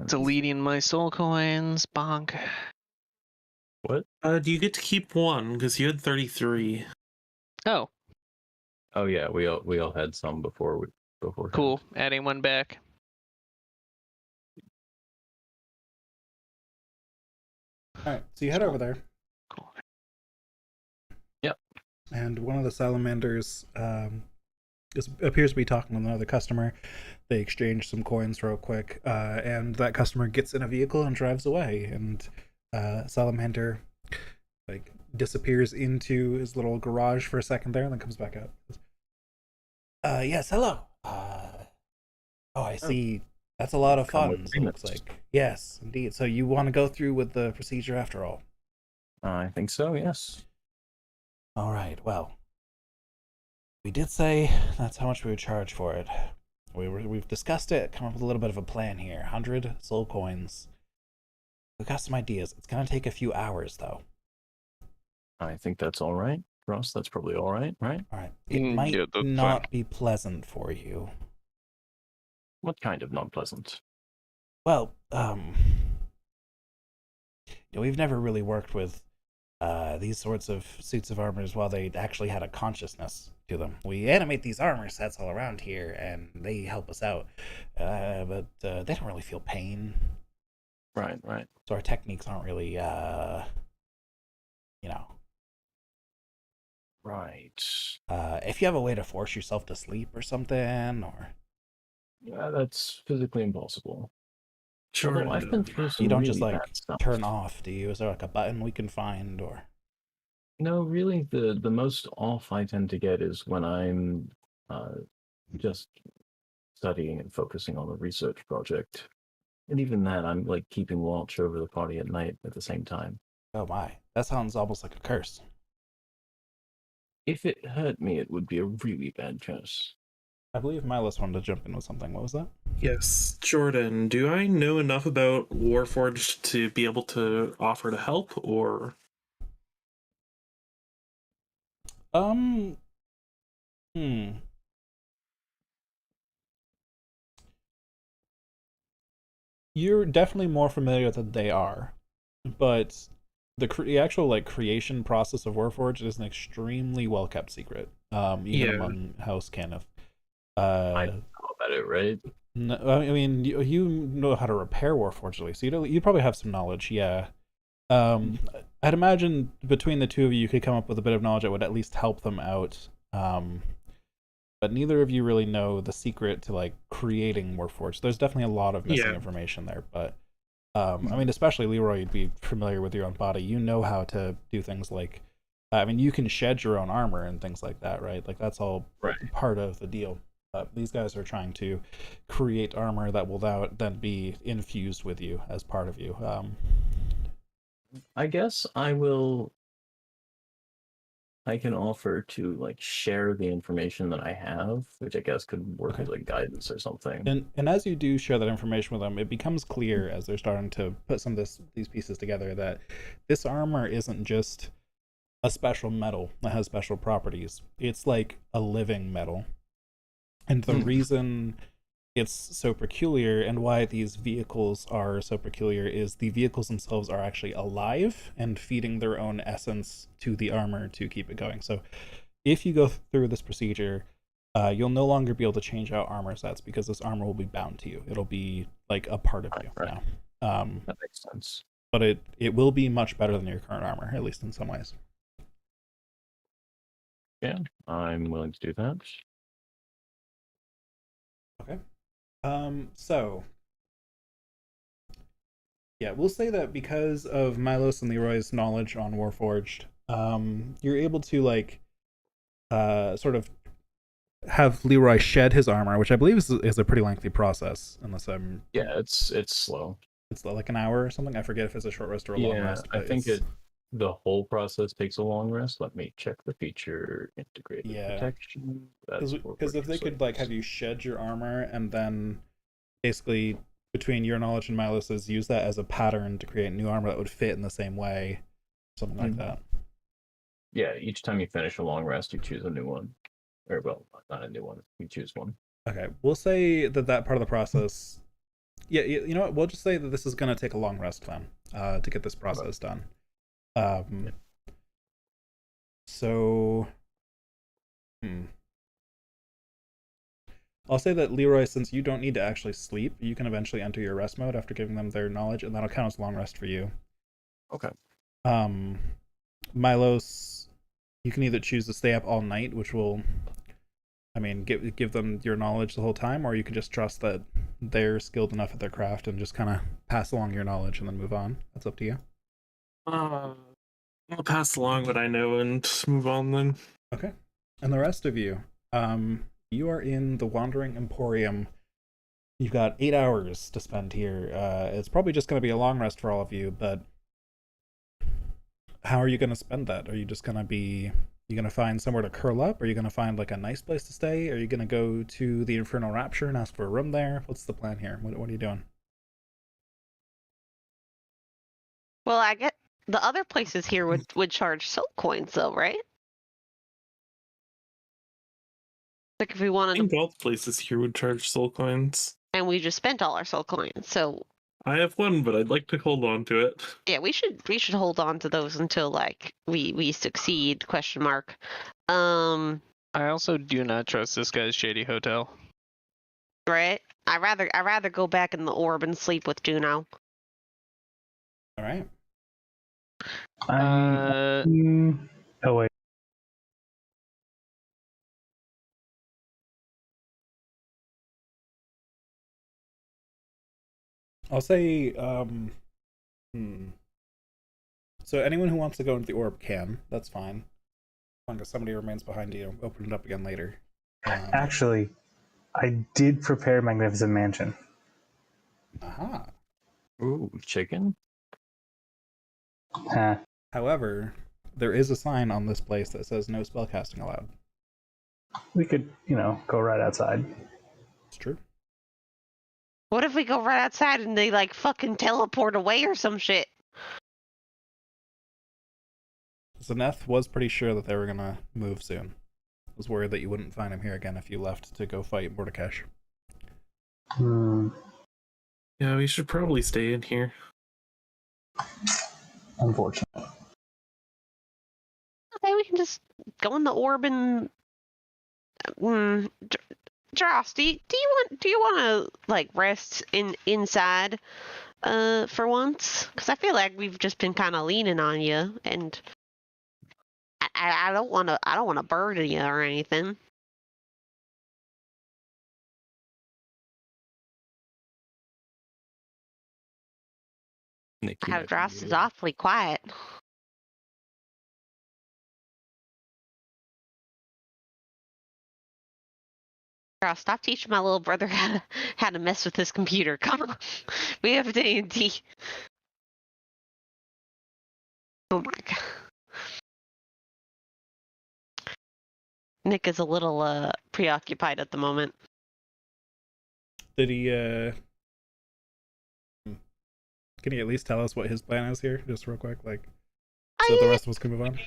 Deleting my soul coins. Bonk. What? Do you get to keep one? Because you had 33. Oh, Oh yeah, we all had some before. cool. Adding one back. All right, so you head over there. Cool. Yep. And one of the salamanders appears to be talking with another customer. They exchange some coins real quick, and that customer gets in a vehicle and drives away. And salamander like disappears into his little garage for a second there, and then comes back out. Yes, hello. I see. That's a lot of Come with funds, it looks payments. like. Yes, indeed. So you want to go through with the procedure after all? I think so. Yes. All right, well, we did say that's how much we would charge for it. We've discussed it, come up with a little bit of a plan here. 100 soul coins. We've got some ideas. It's going to take a few hours, though. I think that's all right for us. That's probably all right, right? All right. It might Yeah, that's not fine. be pleasant for you. What kind of non-pleasant? Well, we've never really worked with these sorts of suits of armors while they actually had a consciousness to them. We animate these armor sets all around here, and they help us out, but they don't really feel pain. Right. So our techniques aren't really, Right. if you have a way to force yourself to sleep or something, or Yeah, that's physically impossible. Sure. Although I've been through some you don't really just like bad stuff. turn off, do you? Is there like a button we can find, or? No, really, the most off I tend to get is when I'm just studying and focusing on a research project. And even that, I'm like keeping watch over the party at night at the same time. Oh my, that sounds almost like a curse. If it hurt me, it would be a really bad curse. I believe Milos wanted to jump in with something. What was that? Yes, Jordan, do I know enough about Warforged to be able to offer to help, or? Hmm. You're definitely more familiar than they are, but the actual like creation process of Warforged is an extremely well kept secret. Even Yeah. among House Caniff. I know about it, right? No, I mean, you know how to repair Warforged at least, so you probably have some knowledge. Yeah. I'd imagine between the two of you, you could come up with a bit of knowledge that would at least help them out. But neither of you really know the secret to like creating Warforged. There's definitely a lot of missing information there, but I mean, especially Leroy, you'd be familiar with your own body. You know how to do things like, I mean, you can shed your own armor and things like that, right? Like that's all part of the deal. These guys are trying to create armor that will then be infused with you as part of you. I guess I can offer to like share the information that I have, which I guess could work as like guidance or something. And as you do share that information with them, it becomes clear as they're starting to put some of these pieces together that this armor isn't just a special metal that has special properties. It's like a living metal. And the reason it's so peculiar and why these vehicles are so peculiar is the vehicles themselves are actually alive and feeding their own essence to the armor to keep it going. So if you go through this procedure, you'll no longer be able to change out armor sets because this armor will be bound to you. It'll be like a part of you now. That makes sense. But it will be much better than your current armor, at least in some ways. Yeah, I'm willing to do that. Okay. So yeah, we'll say that because of Milos and Leroy's knowledge on Warforged, you're able to like sort of have Leroy shed his armor, which I believe is a pretty lengthy process, unless I'm it's slow. It's like an hour or something. I forget if it's a short rest or a long rest. I think the whole process takes a long rest. Let me check the feature integrated protection. Because if they could like have you shed your armor and then basically between your knowledge and Milos's use that as a pattern to create new armor that would fit in the same way, something like that. Yeah, each time you finish a long rest, you choose a new one. Or, well, not a new one. You choose one. Okay, we'll say that part of the process. Yeah, you know what? We'll just say that this is going to take a long rest then, to get this process done. So, I'll say that Leroy, since you don't need to actually sleep, you can eventually enter your rest mode after giving them their knowledge, and that'll count as long rest for you. Okay. Milos, you can either choose to stay up all night, which will, I mean, give them your knowledge the whole time, or you can just trust that they're skilled enough at their craft and just kind of pass along your knowledge and then move on. That's up to you. I'll pass along what I know and move on then. Okay. And the rest of you, you are in the Wandering Emporium. You've got 8 hours to spend here. It's probably just going to be a long rest for all of you, but how are you going to spend that? Are you just going to be... You going to find somewhere to curl up? Are you going to find like a nice place to stay? Are you going to go to the Infernal Rapture and ask for a room there? What's the plan here? What are you doing? Well, I get the other places here would charge soul coins, though, right? Like if we I wanted think to, all the places here would charge soul coins. and we just spent all our soul coins, so I have one, but I'd like to hold on to it. yeah, we should hold on to those until like we succeed? Question mark. I also do not trust this guy's shady hotel. Right. I rather go back in the orb and sleep with Juno. All right. Oh wait. I'll say, So anyone who wants to go into the orb can. That's fine. As long as somebody remains behind you, open it up again later. Actually, I did prepare Magnificent Mansion. Aha. Ooh, chicken? Huh. However, there is a sign on this place that says no spellcasting allowed. We could, go right outside. It's true. What if we go right outside and they like fucking teleport away or some shit? Zeneth was pretty sure that they were gonna move soon. I was worried that you wouldn't find him here again if you left to go fight Mordekash. Yeah, we should probably stay in here. Unfortunate. Okay, we can just go in the orb and. Dross, do you want to like rest inside, for once? Because I feel like we've just been kind of leaning on you, and I don't want to burden you or anything. Nick, How Dross is awfully quiet. Dross, stop teaching my little brother how to mess with his computer. Come on, we have D&D. Oh my god. Nick is a little preoccupied at the moment. Did he can he at least tell us what his plan is here, just real quick, like, so the rest of us can move on?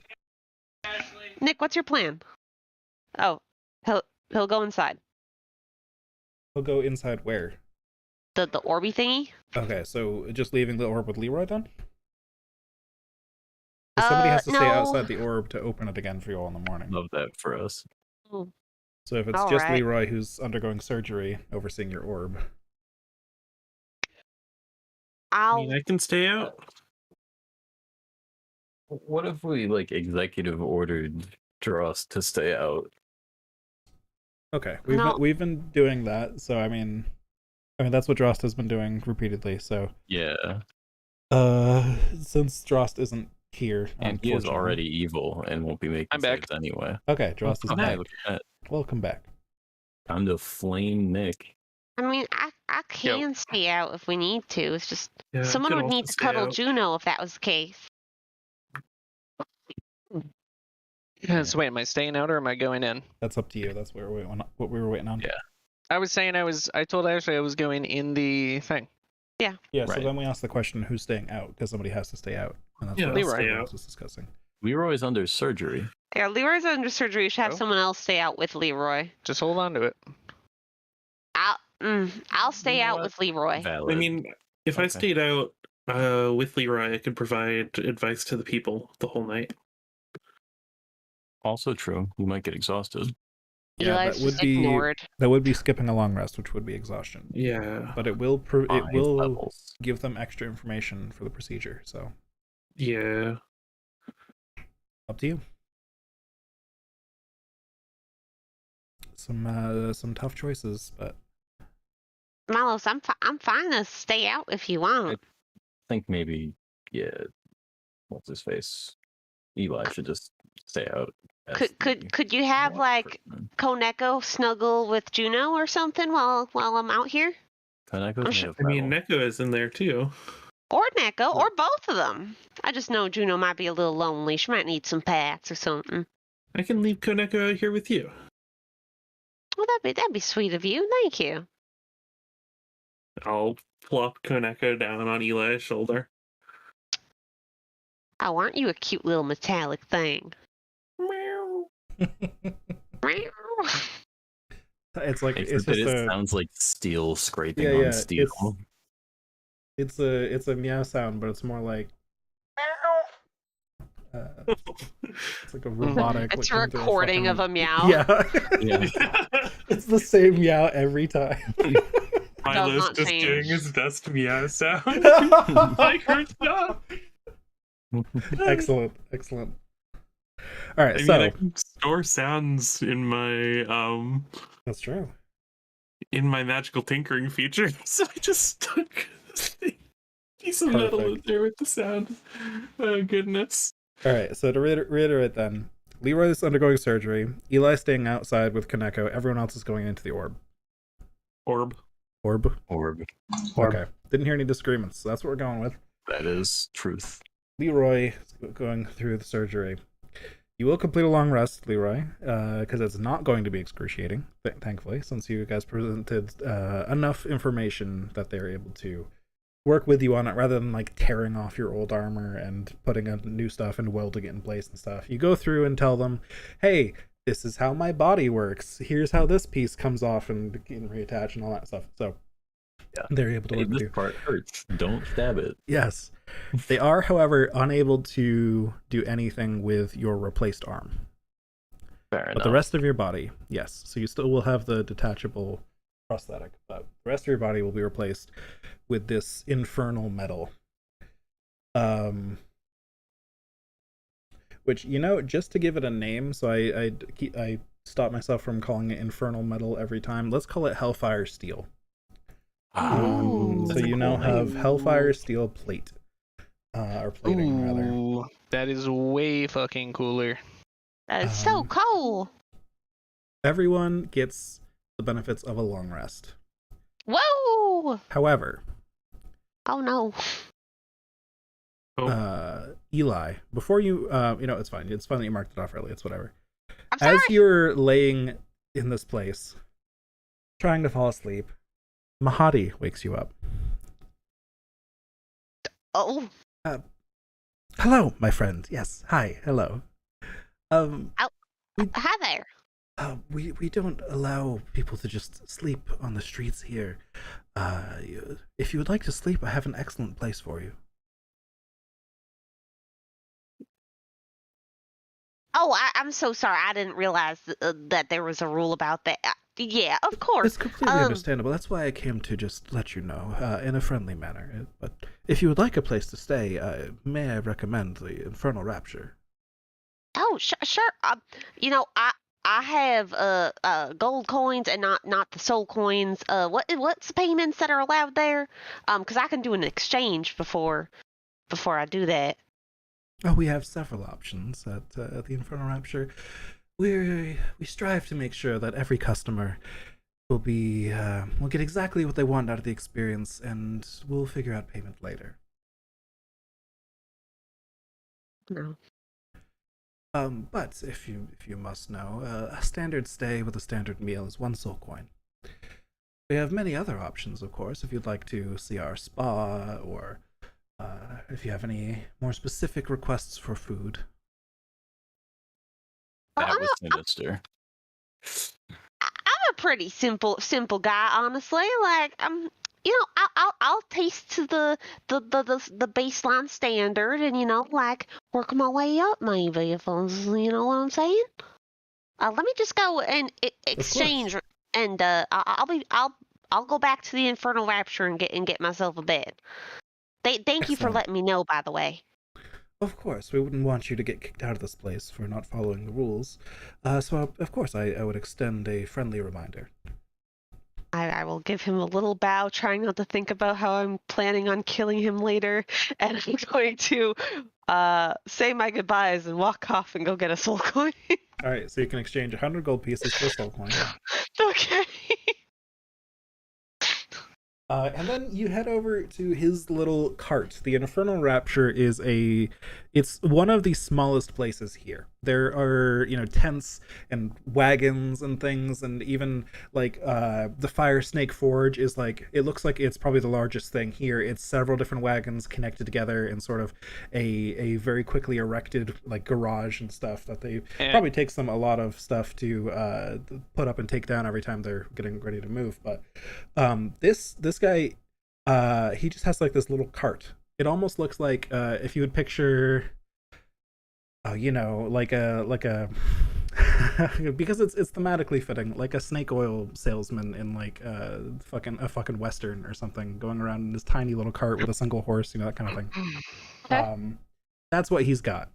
Nick, what's your plan? Oh, he'll go inside. He'll go inside where? The orby thingy? Okay, so just leaving the orb with Leroy then? Somebody has to stay no. outside the orb to open it again for you all in the morning. Love that for us. Oh. So if it's All just right. Leroy who's undergoing surgery, overseeing your orb. I mean, I can stay out. What if we executive ordered Dross to stay out? Okay, No. we've been doing that, so I mean that's what Drost has been doing repeatedly. So Yeah, since Drost isn't here, and he is unfortunately- already evil and won't be making I'm back. saves anyway. Okay, Drost is Oh, back. hey, look at that. Welcome back. Time to flame Nick. I mean, I can stay out if we need to. It's just Yeah, I someone could would also need to stay cuddle out. Juno if that was the case. So wait, am I staying out or am I going in? That's up to you. That's what we were waiting on. Yeah. I was saying I told Ashley I was going in the thing. Yeah. So Right. then we asked the question, who's staying out? Because somebody has to stay out, and that's Yeah, what I'll Leroy stay everyone out. was discussing. Leroy's under surgery. Yeah, Leroy's under surgery. You should have Oh. someone else stay out with Leroy. Just hold on to it. I'll stay You know out what? with Leroy. Valid. I mean, if I Okay. stayed out with Leroy, I could provide advice to the people the whole night. Also true. You might get exhausted. Eli's just ignored. that would be skipping a long rest, which would be exhaustion. Yeah. But it will it Five will levels. give them extra information for the procedure. So Yeah. up to you. Some tough choices, but Milos, I'm fine to stay out if you want. I think maybe, yeah, what's his face? Eli should just stay out. as the Could you have one like person. Koneko snuggle with Juno or something while I'm out here? Kaneko's I'm made sure- of I mean, metal. Neko is in there too. Or Neko, or both of them. I just know Juno might be a little lonely. She might need some pats or something. I can leave Koneko out here with you. Well, that'd be sweet of you. Thank you. I'll plop Koneko down on Eli's shoulder. Oh, aren't you a cute little metallic thing? Meow. Meow. it's like Except it's that just it sounds like steel scraping Yeah, on yeah, steel. it's a meow sound, but it's more like it's like a robotic. It's a like, into recording of a fucking- meow. Yeah, Yeah. it's the same meow every time. Milo's not just change. doing his best meow sound. I heard that. Excellent. All right, I so mean, I can store sounds in my that's true. magical tinkering feature, so I just stuck a piece of metal in Perfect. there with the sound. Oh goodness. All right, so to reiterate then, Leroy's undergoing surgery. Eli's staying outside with Kaneko. Everyone else is going into the orb. Orb. Orb. Orb. Okay. Didn't hear any disagreements, so that's what we're going with. That is truth. Leroy is going through the surgery. You will complete a long rest, Leroy, because it's not going to be excruciating, thankfully, since you guys presented enough information that they're able to work with you on it rather than like tearing off your old armor and putting on new stuff and welding it in place and stuff. You go through and tell them, hey, this is how my body works. Here's how this piece comes off and can reattach and all that stuff. So Yeah. they're able to Hey, work with this you. part hurts. Don't stab it. Yes. They are, however, unable to do anything with your replaced arm. Fair But enough. the rest of your body, yes. So you still will have the detachable prosthetic, but the rest of your body will be replaced with this infernal metal. Which, just to give it a name, so I stop myself from calling it infernal metal every time. Let's call it Hellfire Steel. Ooh. So That's a you cool now name. have Hellfire Steel plate. Or plating, rather. Ooh, that is way fucking cooler. That is so Um, cool. Everyone gets the benefits of a long rest. Whoa! However, Oh no. Eli, before you, it's fine. It's fine that you marked it off early. It's whatever. I'm sorry. As you're laying in this place, trying to fall asleep, Mahadi wakes you up. Oh, Hello, my friend. Yes. Hi. Hello. hi there. We don't allow people to just sleep on the streets here. If you would like to sleep, I have an excellent place for you. Oh, I'm so sorry. I didn't realize that there was a rule about that. Yeah, of course. It's completely understandable. That's why I came to just let you know in a friendly manner. But if you would like a place to stay, may I recommend the Infernal Rapture? Oh, sure. I have gold coins and not the soul coins. What's the payments that are allowed there? Because I can do an exchange before I do that. Oh, we have several options at the Infernal Rapture. We strive to make sure that every customer will get exactly what they want out of the experience, and we'll figure out payment later. No. But if you must know, a standard stay with a standard meal is 1 soul coin. We have many other options, of course, if you'd like to see our spa, or if you have any more specific requests for food. Well, That was sinister. I'm a pretty simple guy, honestly. Like, I'll taste to the baseline standard, and like work my way up, maybe, if you know what I'm saying. Let me just go and exchange, and I'll go back to the Infernal Rapture and get myself a bed. Thank you for Excellent. letting me know, by the way. Of course, we wouldn't want you to get kicked out of this place for not following the rules. So, of course, I would extend a friendly reminder. I will give him a little bow, trying not to think about how I'm planning on killing him later, and I'm going to say my goodbyes and walk off and go get a soul coin. All right, so you can exchange 100 gold pieces for a soul coin. Okay. And then you head over to his little cart. The Infernal Rapture it's one of the smallest places here. There are, tents and wagons and things, and even like the Fire Snake Forge is like, it looks like it's probably the largest thing here. It's several different wagons connected together in sort of a very quickly erected like garage and stuff that probably takes them a lot of stuff to put up and take down every time they're getting ready to move. But this guy, he just has like this little cart. It almost looks like if you would picture like a because it's thematically fitting, like a snake oil salesman in like a fucking western or something, going around in his tiny little cart with a single horse, that kind of thing. Okay. That's what he's got.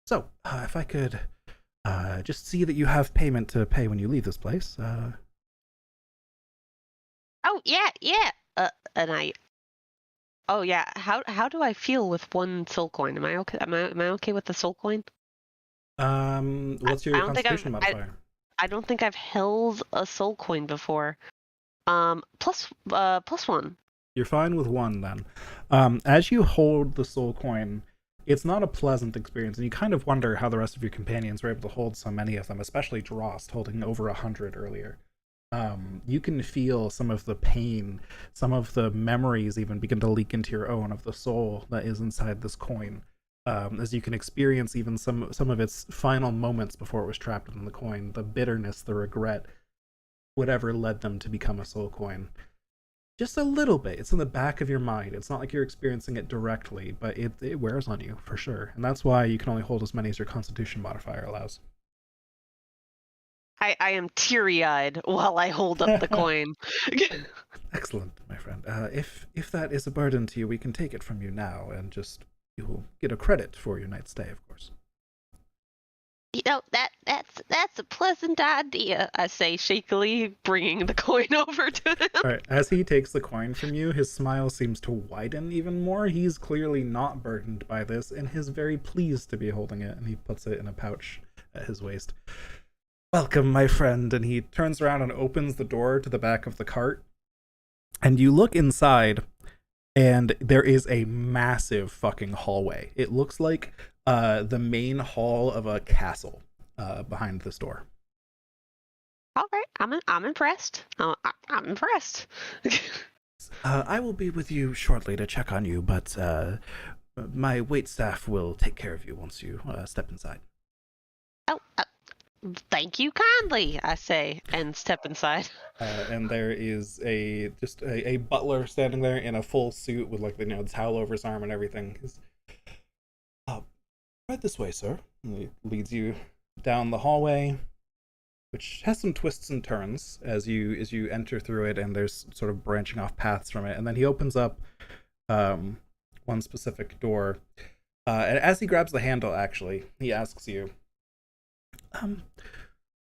So if I could just see that you have payment to pay when you leave this place. Oh yeah. And I. Oh yeah. How do I feel with one soul coin? Am I okay? Am I okay with the soul coin? What's your constitution modifier? I don't think I've held a soul coin before. Plus 1. You're fine with 1 then. As you hold the soul coin, it's not a pleasant experience, and you kind of wonder how the rest of your companions were able to hold so many of them, especially Drost, holding over 100 earlier. You can feel some of the pain, some of the memories even begin to leak into your own of the soul that is inside this coin. As you can experience even some of its final moments before it was trapped in the coin, the bitterness, the regret, whatever led them to become a soul coin. Just a little bit. It's in the back of your mind. It's not like you're experiencing it directly, but it wears on you for sure. And that's why you can only hold as many as your constitution modifier allows. I am teary-eyed while I hold up the coin. Excellent, my friend. If that is a burden to you, we can take it from you now, and you will get a credit for your night's stay, of course. That's a pleasant idea, I say shakily, bringing the coin over to him. All right, as he takes the coin from you, his smile seems to widen even more. He's clearly not burdened by this, and is very pleased to be holding it, and he puts it in a pouch at his waist. Welcome, my friend. And he turns around and opens the door to the back of the cart, and you look inside, and there is a massive fucking hallway. It looks like the main hall of a castle behind this door. All right, I'm impressed. I'm impressed. I will be with you shortly to check on you, but my waitstaff will take care of you once you step inside. Oh, thank you kindly, I say, and step inside. And there is a butler standing there in a full suit with like the towel over his arm and everything. Right this way, sir. And he leads you down the hallway, which has some twists and turns as you enter through it, and there's sort of branching off paths from it. And then he opens up one specific door. And as he grabs the handle, actually, he asks you,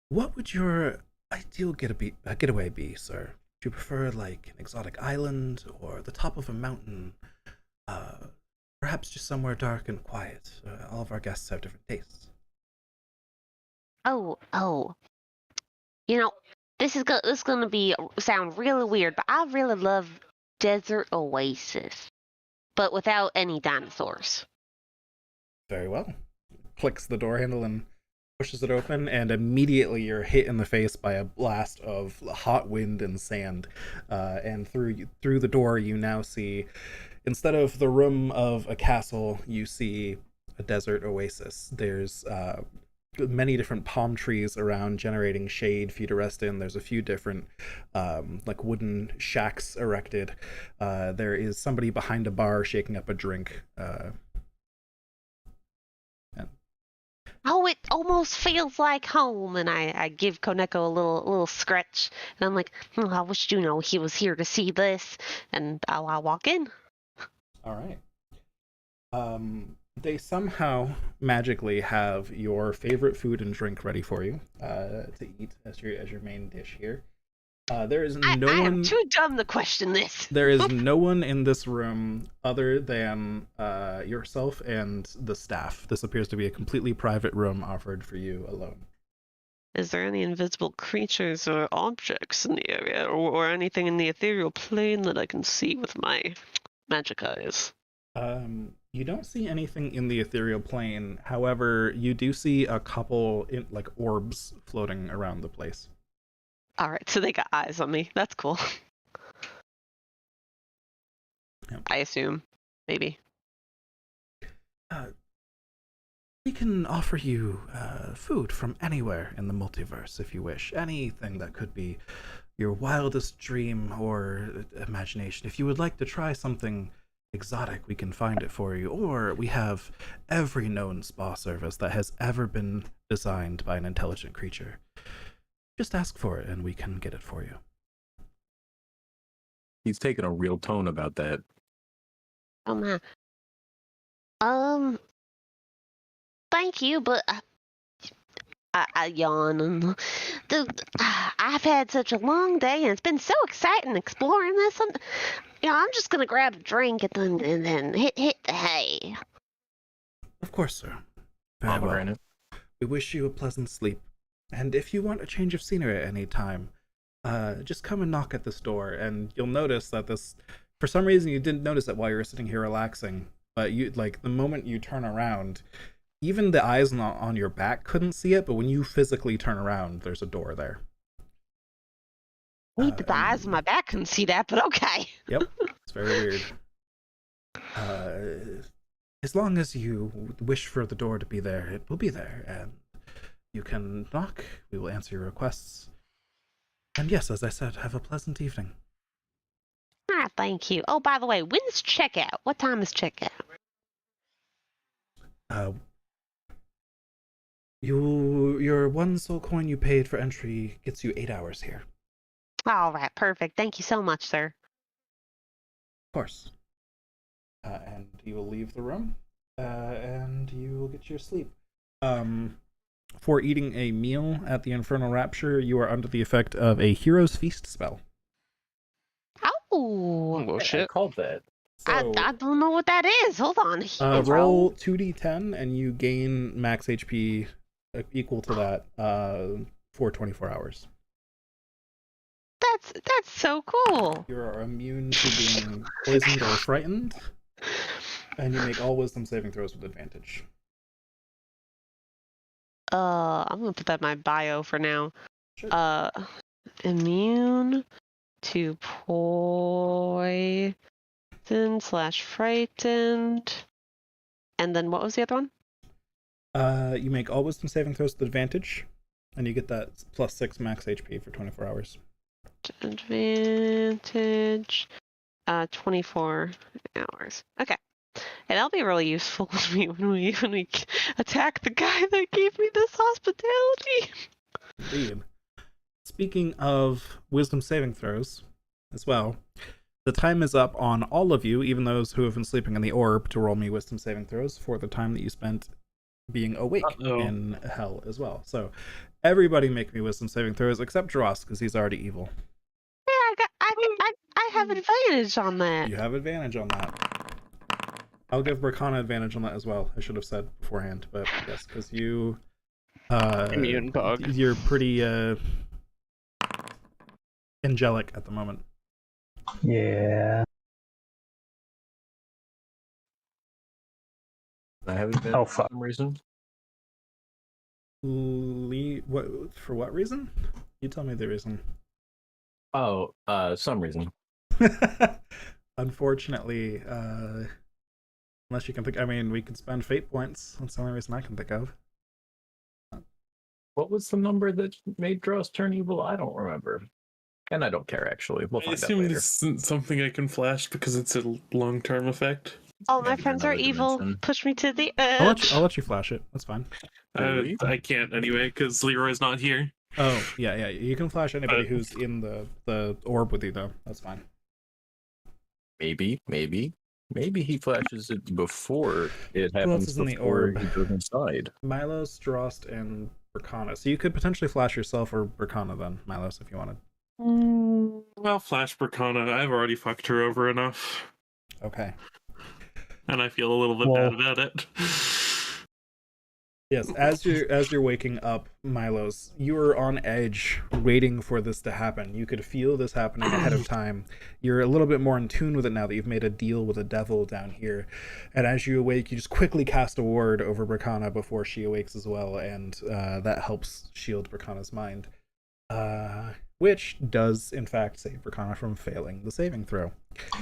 what would your ideal getaway be, sir? Do you prefer like an exotic island or the top of a mountain? Perhaps just somewhere dark and quiet. All of our guests have different tastes. Oh. This is gonna sound really weird, but I really love desert oasis, but without any dinosaurs. Very well. Clicks the door handle and pushes it open, and immediately you're hit in the face by a blast of hot wind and sand. And through the door, you now see, instead of the room of a castle, you see a desert oasis. There's many different palm trees around generating shade for you to rest in. There's a few different like wooden shacks erected. There is somebody behind a bar shaking up a drink. Oh, it almost feels like home. And I give Koneko a little scratch. And I'm like, I wish he was here to see this. And I'll walk in. All right. They somehow magically have your favorite food and drink ready for you to eat as your main dish here. There is no I one. am too dumb to question this. There is no one in this room other than yourself and the staff. This appears to be a completely private room offered for you alone. Is there any invisible creatures or objects in the area, or anything in the ethereal plane that I can see with my magic eyes? You don't see anything in the ethereal plane. However, you do see a couple like orbs floating around the place. All right, so they got eyes on me. That's cool. Yep. I assume, maybe. We can offer you food from anywhere in the multiverse if you wish. Anything that could be your wildest dream or imagination. If you would like to try something exotic, we can find it for you. Or we have every known spa service that has ever been designed by an intelligent creature. Just ask for it and we can get it for you. He's taking a real tone about that. Oh man. Thank you, but I yawn. And I've had such a long day, and it's been so exciting exploring this. I'm just gonna grab a drink and then hit the hay. Of course, sir. Very well. Pomegranate. We wish you a pleasant sleep. And if you want a change of scenery at any time, just come and knock at this door, and you'll notice that this, for some reason you didn't notice it while you were sitting here relaxing, but you, like, the moment you turn around, even the eyes on your back couldn't see it, but when you physically turn around, there's a door there. Wait, the eyes on my back couldn't see that, but okay. Yep, it's very weird. As long as you wish for the door to be there, it will be there, and you can knock, we will answer your requests. And yes, as I said, have a pleasant evening. Thank you. Oh, by the way, when's checkout? What time is checkout? Your one soul coin you paid for entry gets you 8 hours here. All right, perfect. Thank you so much, sir. Of course. And you will leave the room, and you will get your sleep. For eating a meal at the Infernal Rapture, you are under the effect of a Hero's Feast spell. Oh, Well, I shit. called that. So, I don't know what that is. Hold on. roll 2d10, and you gain max HP equal to that for 24 hours. That's so cool. You are immune to being poisoned or frightened, and you make all wisdom saving throws with advantage. I'm gonna put that in my bio for now. Sure. Immune to poison / frightened. And then what was the other one? You make all wisdom saving throws with advantage, and you get that +6 max HP for 24 hours. Advantage. 24 hours. Okay. And that'll be really useful when we attack the guy that gave me this hospitality. Indeed. Speaking of wisdom saving throws, as well, the time is up on all of you, even those who have been sleeping in the orb, to roll me wisdom saving throws for the time that you spent being awake in hell as well. So everybody make me wisdom saving throws except Dross, because he's already evil. Yeah, I have advantage on that. You have advantage on that. I'll give Bracana advantage on that as well. I should have said beforehand, but yes, because you Immune bug. You're pretty angelic at the moment. Yeah. I haven't been Oh, for fuck. some reason. What for? What reason? You tell me the reason. Oh, some reason. Unfortunately, Unless you can think. I mean, we could spend fate points. That's the only reason I can think of. What was the number that made Dross turn evil? I don't remember. And I don't care, actually. We'll I find out assume later. this isn't something I can flash because it's a long-term effect. All my Enter friends are another evil. dimension. Push me to the I'll edge. let you flash it. That's fine. Really? I can't anyway because Leroy's not here. Oh yeah. You can flash anybody who's in the orb with you though. That's fine. Maybe he flashes it before it Who else happens is in the before orb? he goes inside. Milos, Drost, and Berkana. So you could potentially flash yourself or Berkana then, Milos, if you wanted. Well, Flash Bracana, I've already fucked her over enough. Okay. And I feel a little bit Well- bad about it. Yes, as you're waking up, Milos, you are on edge, waiting for this to happen. You could feel this happening ahead of time. You're a little bit more in tune with it now that you've made a deal with the devil down here. And as you awake, you just quickly cast a ward over Bracana before she awakes as well, and that helps shield Bracana's mind. Which does, in fact, save Bracana from failing the saving throw.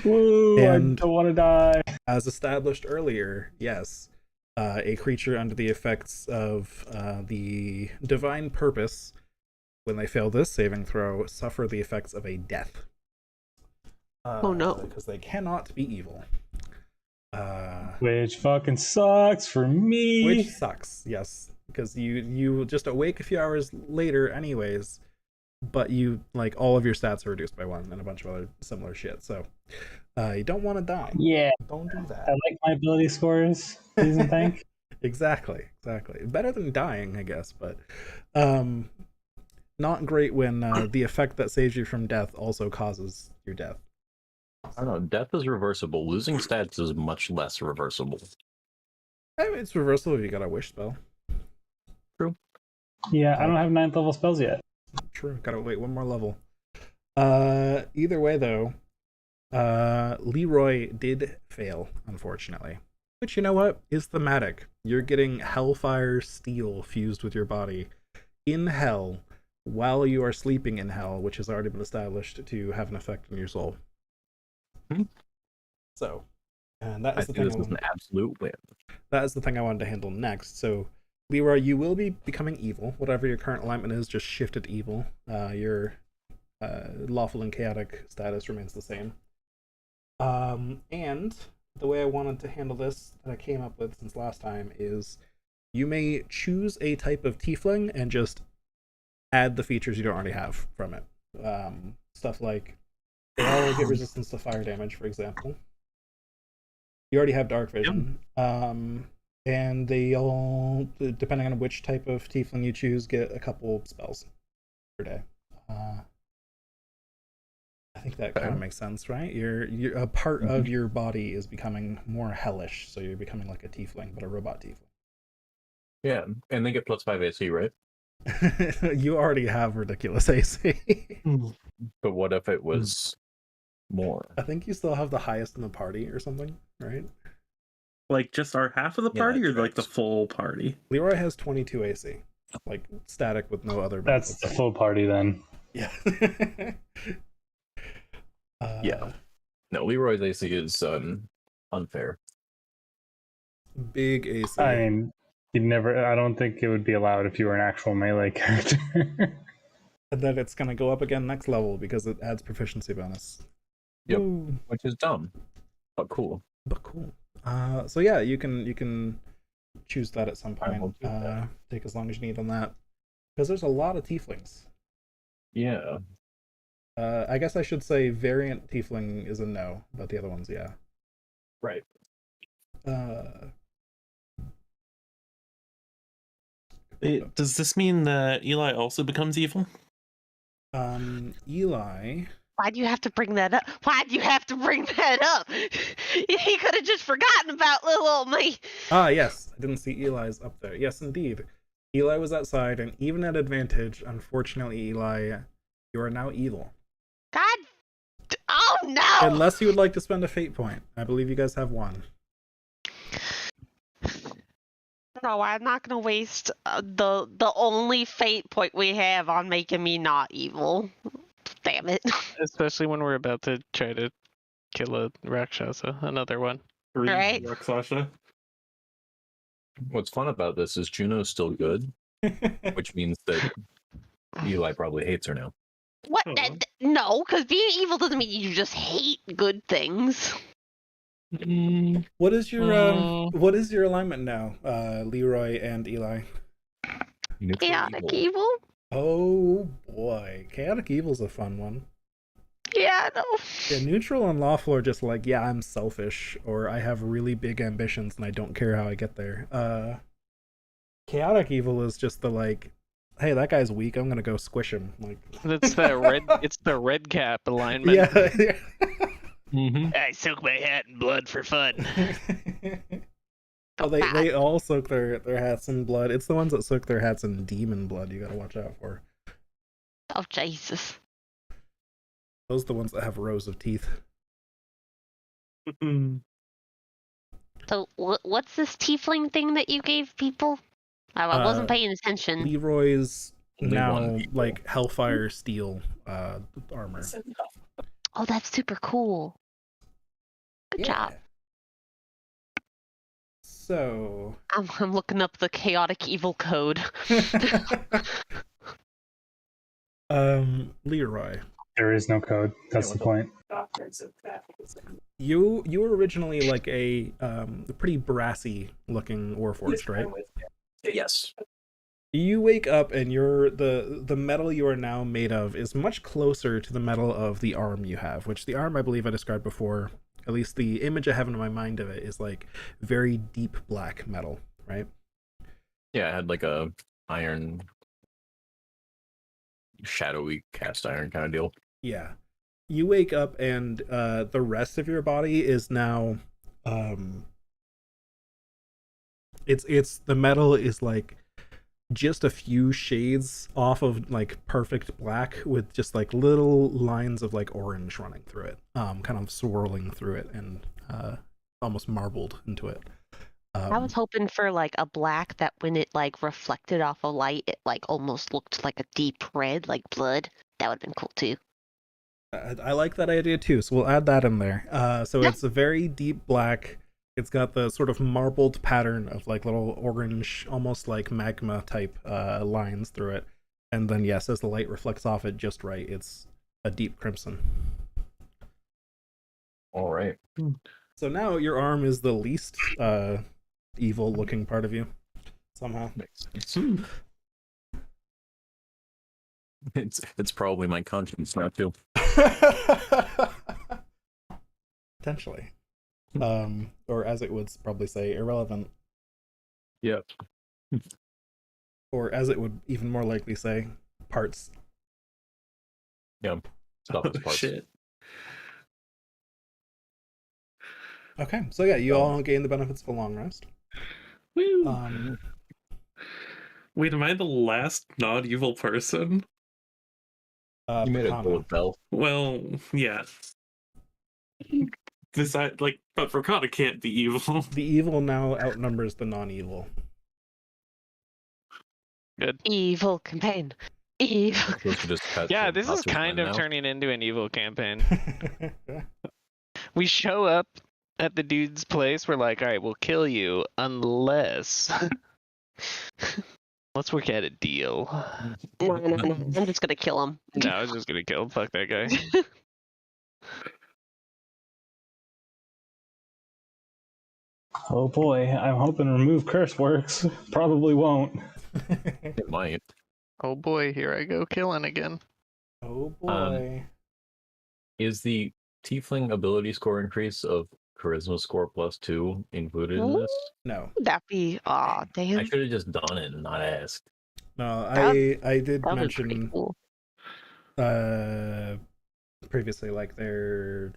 Woo, And- I don't want to die. As established earlier, yes, a creature under the effects of the divine purpose, when they fail this saving throw, suffer the effects of a death. Oh, no. Because they cannot be evil. Which fucking sucks for me. Which sucks, yes. Because you just awake a few hours later anyways, but you, like, all of your stats are reduced by 1 and a bunch of other similar shit, so you don't want to die. Yeah, Don't do that. I like my ability scores. Please and thank. Exactly. Better than dying, I guess, but not great when the effect that saves you from death also causes your death. I don't know. Death is reversible. Losing stats is much less reversible. I mean, it's reversal if you got a wish spell. Yeah, I don't have 9th level spells yet. True. Gotta wait one more level. Either way, though, Leroy did fail, unfortunately. Which, you know what, is thematic. You're getting Hellfire Steel fused with your body in Hell while you are sleeping in Hell, which has already been established to have an effect on your soul. So, and that I is the see this thing. as an absolute win. That is the thing I wanted to handle next. So, Leroy, you will be becoming evil. Whatever your current alignment is, just shift it to evil. Your lawful and chaotic status remains the same. And the way I wanted to handle this that I came up with since last time is you may choose a type of tiefling and just add the features you don't already have from it. Stuff like they all get resistance to fire damage, for example. You already have dark vision. And they all, depending on which type of tiefling you choose, get a couple spells per day. I think that kind of makes sense, right? You're a part of your body is becoming more hellish, so you're becoming like a tiefling, but a robot tiefling. Yeah, and they get +5 AC, right? You already have ridiculous AC. But what if it was more? I think you still have the highest in the party or something, right? Like just our half of the Yeah, party or that's like the right. full party? Leroy has 22 AC, like static with no other That's the benefits. full party then. Yeah. Yeah. No, Leroy's AC is unfair. Big AC. I mean, I don't think it would be allowed if you were an actual melee character. And then it's gonna go up again next level because it adds proficiency bonus. Yep. Ooh, Which is dumb, but cool. but cool. So yeah, you can choose that at some I point. will do that. Take as long as you need on that, because there's a lot of tieflings. Yeah. I guess I should say variant tiefling is a no, but the other ones, yeah. Right. Does this mean that Eli also becomes evil? Eli. Why do you have to bring that up? Why do you have to bring that up? He could have just forgotten about little old me. Ah, yes. I didn't see Eli's up there. Yes, indeed. Eli was outside, and even at advantage, unfortunately, Eli, you are now evil. God. Oh no! Unless you would like to spend a fate point. I believe you guys have one. No, I'm not gonna waste the only fate point we have on making me not evil. Damn it. Especially when we're about to try to kill a Rakshasa, another one. Right. Rock Sasha. What's fun about this is Juno's still good, which means that Eli probably hates her now. What? Oh. No, because being evil doesn't mean you just hate good things. What is your alignment now, Leroy and Eli? Neutral Chaotic evil. evil? Oh boy, chaotic evil's a fun one. Yeah, no. Yeah, neutral and lawful are just like, yeah, I'm selfish, or I have really big ambitions and I don't care how I get there. Chaotic evil is just the like, hey, that guy's weak, I'm gonna go squish him. Like, It's that red. It's the red cap alignment. yeah. Mm-hmm. I soak my hat in blood for fun. Oh, they all soak their hats in blood. It's the ones that soak their hats in demon blood you gotta watch out for. Oh, Jesus. Those are the ones that have rows of teeth. So, what's this tiefling thing that you gave people? I wasn't paying attention. Leroy's Only now one people. like Hellfire steel armor. Oh, that's super cool. Good job. So I'm looking up the chaotic evil code. Leroy, There is no code. That's the point. you were originally like a pretty brassy looking Warforged, right? Yes. You wake up and the metal you are now made of is much closer to the metal of the arm you have, which the arm I believe I described before, at least the image I have in my mind of it, is like very deep black metal, right? Yeah, I had like a iron, shadowy cast iron kind of deal. Yeah. You wake up and the rest of your body is now it's the metal is like just a few shades off of like perfect black with just like little lines of like orange running through it, kind of swirling through it and almost marbled into it. I was hoping for like a black that when it like reflected off a light, it like almost looked like a deep red, like blood. That would have been cool too. I like that idea too, so we'll add that in there. So Yeah. it's a very deep black. It's got the sort of marbled pattern of like little orange, almost like magma type lines through it. And then yes, as the light reflects off it just right, it's a deep crimson. All right. So now your arm is the least evil looking part of you, somehow. It's probably my conscience now too. Potentially. Or as it would probably say, irrelevant. Yep. Or as it would even more likely say, parts. Yeah. Stuff is parts. Shit. Okay, so yeah, you all gain the benefits of a long rest. Woo. Wait, am I the last not-evil person? You made a Pakana. bullet bell. Well, yeah. But Prakana can't be evil. The evil now outnumbers the non-evil. Good. Evil campaign. Evil. Supposed to just cut Yeah, to this is Natsu's kind mind of now. turning into an evil campaign. We show up at the dude's place. We're like, all right, we'll kill you unless. Let's work out a deal. No. I'm just gonna kill him. No, I was just gonna kill him. Fuck that guy. Oh boy, I'm hoping remove curse works. Probably won't. It might. Oh boy, here I go killing again. Oh boy. Is the tiefling ability score increase of charisma score +2 included in this? No. Would that be? Aw, damn. I should have just done it and not asked. No, That I did That was pretty mention cool. previously like their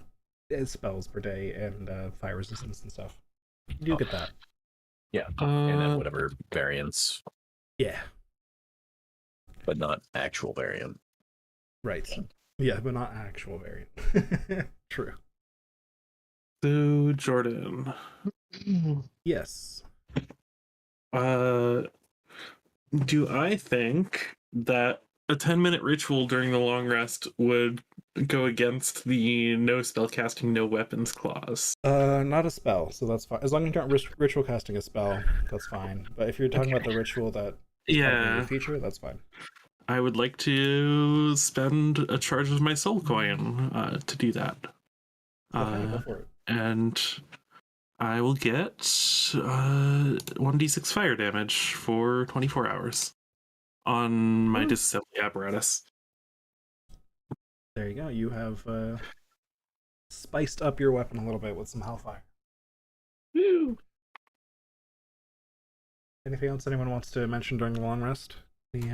spells per day and fire resistance and stuff. You do get that. Yeah, and then whatever variants, Yeah. but not actual variant. Right. Yeah, but not actual variant. True. So, Jordan. Yes. Do I think that a 10-minute ritual during the long rest would go against the no spell casting, no weapons clause. Not a spell, so that's fine. As long as you aren't ritual casting a spell, that's fine. But if you're talking about the ritual that is part of the new feature, that's fine. I would like to spend a charge of my soul coin to do that. Okay, go for it. And I will get 1d6 fire damage for 24 hours on my disassembly apparatus. There you go. You have spiced up your weapon a little bit with some hellfire. Woo! Anything else anyone wants to mention during the long rest? Any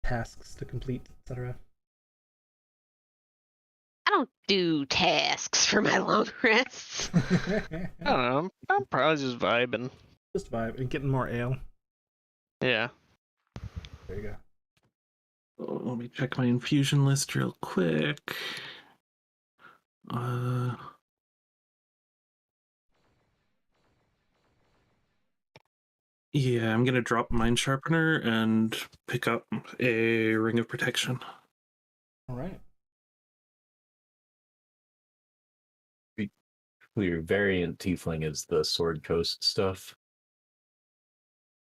tasks to complete, etc.? I don't do tasks for my long rests. I don't know. I'm probably just vibing. Just vibe and getting more ale. Yeah. There you go. Let me check my infusion list real quick. Yeah, I'm gonna drop Mind Sharpener and pick up a Ring of Protection. All right. Your variant tiefling is the Sword Coast stuff,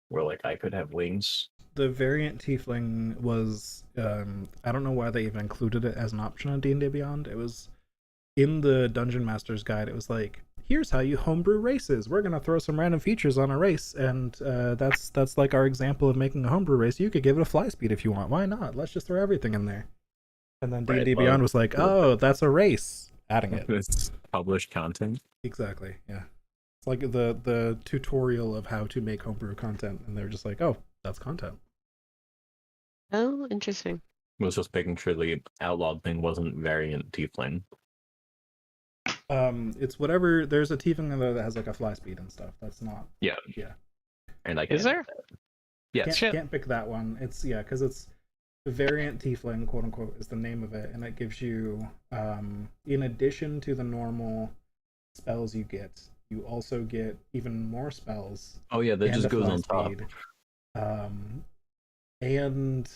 where like I could have wings. The variant tiefling was I don't know why they even included it as an option on D&D Beyond. It was in the Dungeon Master's Guide. It was like, here's how you homebrew races. We're gonna throw some random features on a race, and that's like our example of making a homebrew race. You could give it a fly speed if you want. Why not? Let's just throw everything in there. And then D&D Beyond was like, oh, that's a race. Adding it. It's published content. Exactly. Yeah. It's like the tutorial of how to make homebrew content, and they're just like, oh, that's content. Oh, interesting. It was just making sure the outlawed thing wasn't variant tiefling. It's whatever. There's a tiefling in there that has like a fly speed and stuff. That's not. Yeah. Yeah. And I Is there? Yes. Can't pick that one. It's because it's the variant tiefling, quote unquote, is the name of it, and it gives you, in addition to the normal spells you get, you also get even more spells. Oh yeah, that and just a goes fly on top. speed. And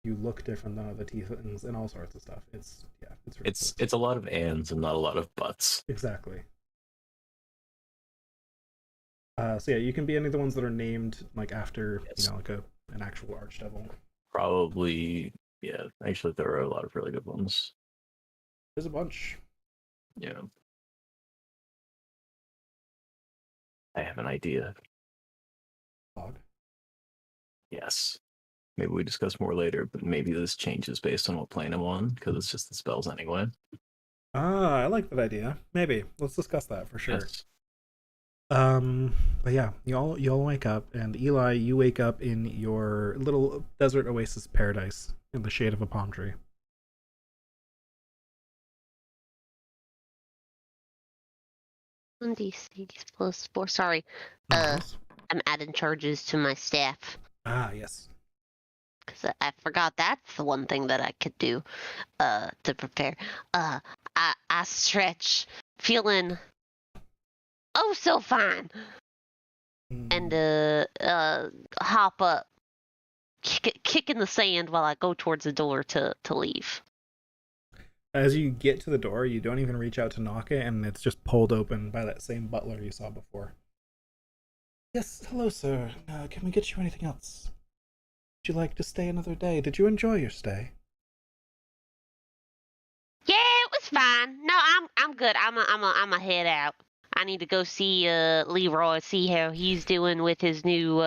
you look different than other tieflings and all sorts of stuff. It's really cool. It's a lot of ands and not a lot of buts. Exactly. So yeah, you can be any of the ones that are named like after, Yes. like an actual archdevil. Probably, yeah. Actually, there are a lot of really good ones. There's a bunch. Yeah. I have an idea. Log. Yes. Maybe we discuss more later, but maybe this changes based on what plane I'm on, because it's just the spells anyway. Ah, I like that idea. Maybe let's discuss that for sure. Yes. But yeah, y'all wake up, and Eli, you wake up in your little desert oasis paradise in the shade of a palm tree. D6 plus 4. Sorry. Nice. I'm adding charges to my staff. Ah, yes. Because I forgot that's the one thing that I could do to prepare. I stretch, feeling oh so fine. And hop up, kick in the sand while I go towards the door to leave. As you get to the door, you don't even reach out to knock it, and it's just pulled open by that same butler you saw before. Yes, hello, sir. Can we get you anything else? Would you like to stay another day? Did you enjoy your stay? Yeah, it was fine. No, I'm good. I'm a head out. I need to go see Leroy, see how he's doing with his new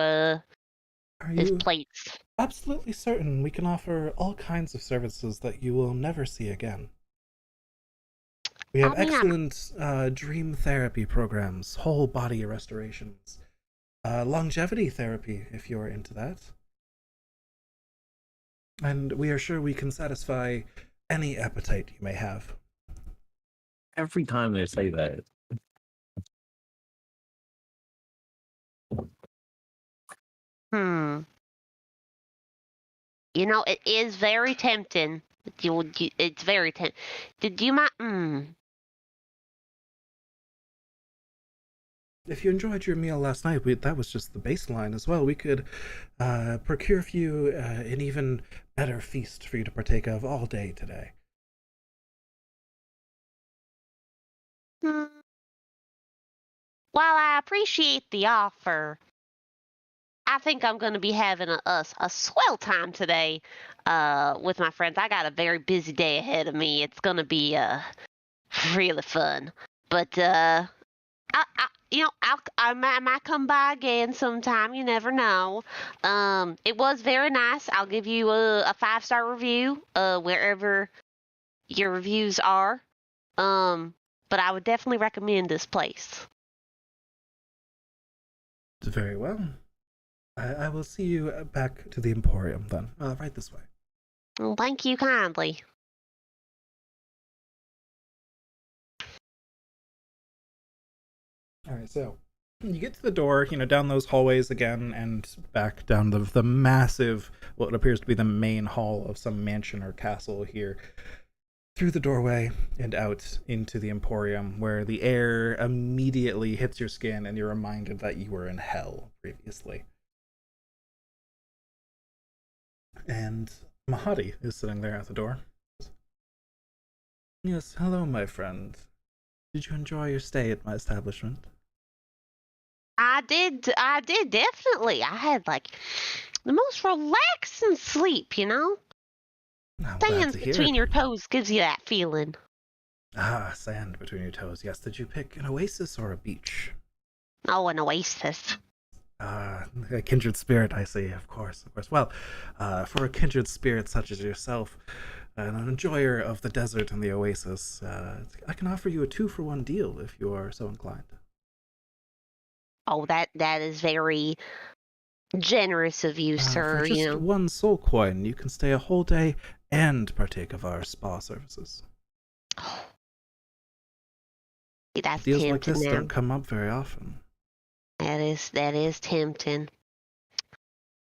his plates. Absolutely certain we can offer all kinds of services that you will never see again. We have excellent dream therapy programs, whole body restorations, longevity therapy if you're into that. And we are sure we can satisfy any appetite you may have. Every time they say that. You know, it is very tempting. It's very tempting. Did you mind? if you enjoyed your meal last night, that was just the baseline as well. We could procure for you an even better feast for you to partake of all day today. Hmm. While I appreciate the offer, I think I'm going to be having a swell time today with my friends. I got a very busy day ahead of me. It's going to be really fun. But I might come by again sometime. You never know. It was very nice. I'll give you a 5-star review wherever your reviews are. But I would definitely recommend this place. Very well. I will see you back to the Emporium then. Right this way. Well, thank you kindly. All right, so you get to the door, down those hallways again, and back down the massive, what appears to be the main hall of some mansion or castle here, through the doorway and out into the Emporium, where the air immediately hits your skin and you're reminded that you were in hell previously. And Mahadi is sitting there at the door. Yes, hello, my friend. Did you enjoy your stay at my establishment? I did definitely. I had like the most relaxing sleep, I'm glad Sands to hear between it. your toes gives you that feeling. Ah, sand between your toes. Yes, did you pick an oasis or a beach? Oh, an oasis. A kindred spirit, I see, of course. Well, for a kindred spirit such as yourself, an enjoyer of the desert and the oasis, I can offer you a 2-for-1 deal if you are so inclined. Oh, that is very generous of you, sir. For just 1 soul coin, you can stay a whole day and partake of our spa services. That's Deals tempting. like this Now. don't come up very often. That is tempting.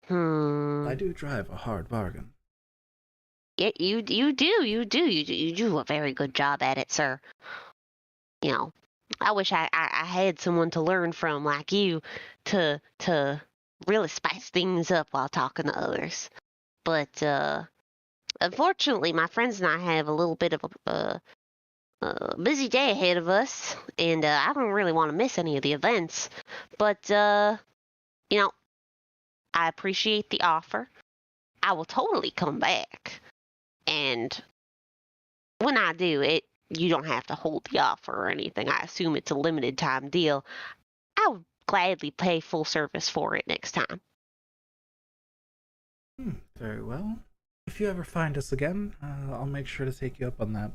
I do drive a hard bargain. Yeah, you do a very good job at it, sir. I wish I had someone to learn from like you to really spice things up while talking to others. But unfortunately, my friends and I have a little bit of a busy day ahead of us, and I don't really want to miss any of the events. But I appreciate the offer. I will totally come back, and when I do it, you don't have to hold the offer or anything. I assume it's a limited time deal. I would gladly pay full service for it next time. Very well. If you ever find us again, I'll make sure to take you up on that.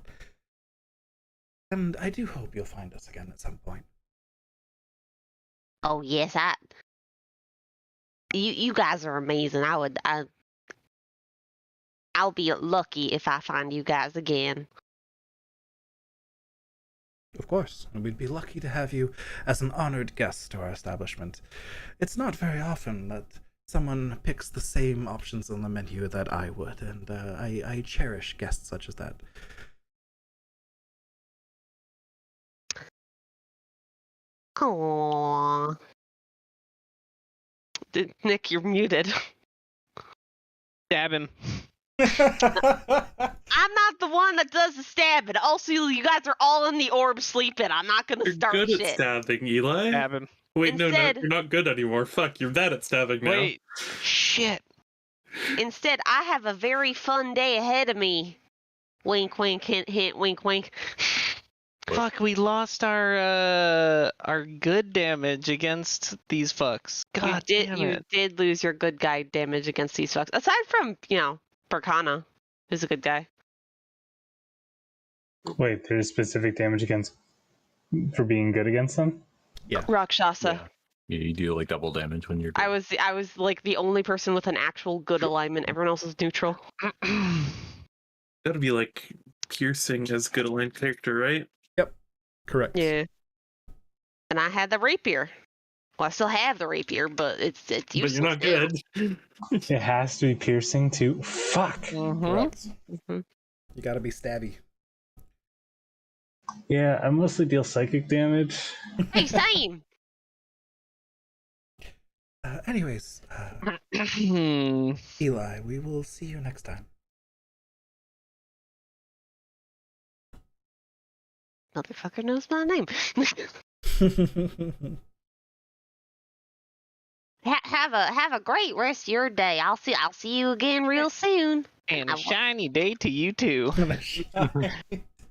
And I do hope you'll find us again at some point. Oh yes, you guys are amazing. I'll be lucky if I find you guys again. Of course, and we'd be lucky to have you as an honored guest to our establishment. It's not very often that someone picks the same options on the menu that I would, and I cherish guests such as that. Aww. Nick, you're muted. Stab him. I'm not the one that does the stabbing. Also, you guys are all in the orb sleeping. I'm not gonna You're start good shit. at stabbing, Eli. Stab him. Wait, no, Instead- you're not good anymore. Fuck, you're bad at stabbing now. Wait. Shit. Instead, I have a very fun day ahead of me. Wink, wink, hint, hint, wink, wink. Fuck, we lost our good damage against these fucks. God damn You it. did lose your good guy damage against these fucks. Aside from, Perkana, who's a good guy. Wait, there's specific damage against for being good against them? Rakshasa. Yeah, you do like double damage when you're good. I was like the only person with an actual good alignment. Everyone else is neutral. That'd be like piercing as good a line character, right? Correct. Yeah. And I had the rapier. Well, I still have the rapier, but it's But useless. you're not now. good. It has to be piercing too. Fuck. Correct. Mhm. You gotta be stabby. Yeah, I mostly deal psychic damage. Hey, same. Anyways, Eli, we will see you next time. Motherfucker knows my name. Have a great rest of your day. I'll see you again real soon. And a shiny day to you too.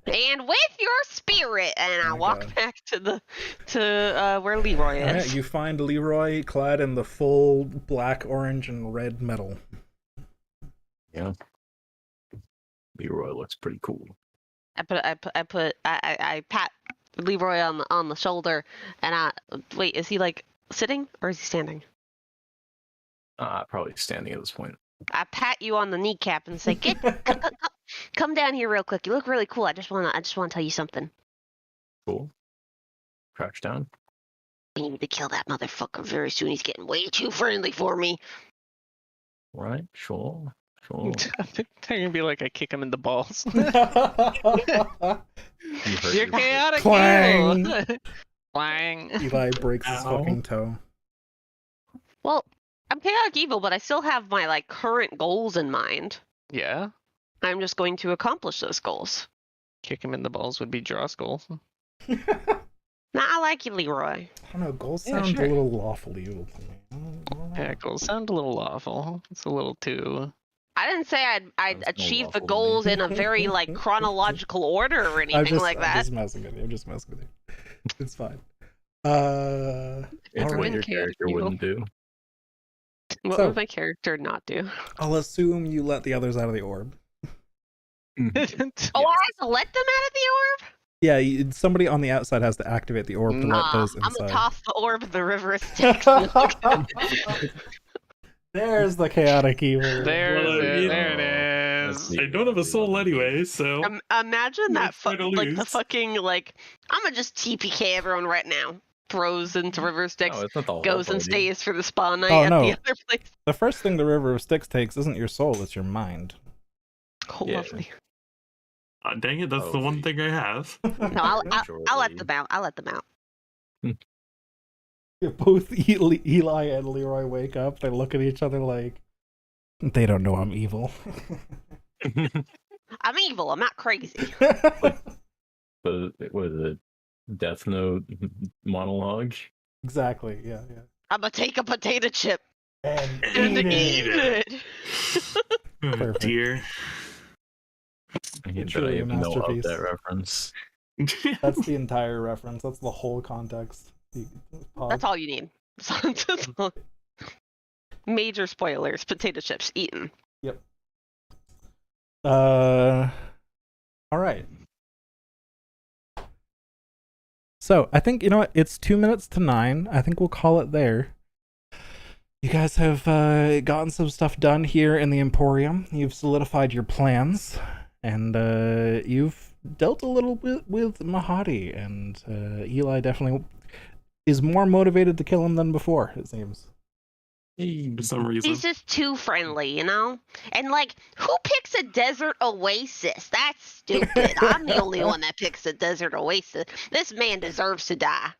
And with your spirit. And I Oh my walk God. back to where Leroy is. Alright, you find Leroy clad in the full black, orange, and red metal. Yeah. Leroy looks pretty cool. I pat Leroy on the shoulder, and wait, is he like sitting or is he standing? Probably standing at this point. I pat you on the kneecap and say, come down here real quick. You look really cool. I just wanna tell you something. Cool. Crouch down. We need to kill that motherfucker very soon. He's getting way too friendly for me. Right, sure. They're gonna be like, I kick him in the balls. You heard You're your chaotic Clang. evil. Clang. Eli breaks his Ow. fucking toe. Well, I'm chaotic evil, but I still have my like current goals in mind. Yeah. I'm just going to accomplish those goals. Kick him in the balls would be Draw's goal. Nah, I like you, Leroy. I don't know, goals Yeah, sound sure. a little lawful evil to me. I don't know. Yeah, goals sound a little awful. It's a little too. I didn't say I'd Sounds no achieve the lawful to me. goals in a very like chronological order or I'm anything like I'm that. just messing with you. I'm just messing with you. It's fine. It's All what right. your Chaotic character evil. wouldn't do. What So- would my character not do? I'll assume you let the others out of the orb. Oh, I have to let them out of the orb? Yeah, somebody on the outside has to activate the orb to let those I'm gonna inside. toss the orb in the river of Styx. There's the chaotic evil. Well, There it That's is. neat. I don't have a soul anyway, so Imagine that try to like the lose. fucking like I'm gonna just TPK everyone right now. Throws into River Styx, No, it's not the whole goes and party. stays for the spa night Oh, at no. the other place. The first thing the River of Styx takes isn't your soul, it's your mind. Oh, Yeah. lovely. dang it, that's the one thing I have. No, I'll let Majority. them out. I'll let them out. Both Eli and Leroy wake up, they look at each other like, they don't know I'm evil. I'm evil. I'm not crazy. But what is it? Death Note monologue? Exactly, yeah. I'm gonna take a potato chip And and eat it. Oh, Perfect. dear. I hate that Truly I a even know of masterpiece. that reference. That's the entire reference. That's the whole context. Pause. That's all you need. That's all. Major spoilers. Potato chips eaten. All right. So I think, you know what? It's 2 minutes to 9. I think we'll call it there. You guys have gotten some stuff done here in the Emporium. You've solidified your plans, and you've dealt a little bit with Mahadi, and Eli definitely is more motivated to kill him than before, it seems. For some reason. He's just too friendly, you know? And like, who picks a desert oasis? That's stupid. I'm the only one that picks a desert oasis. This man deserves to die.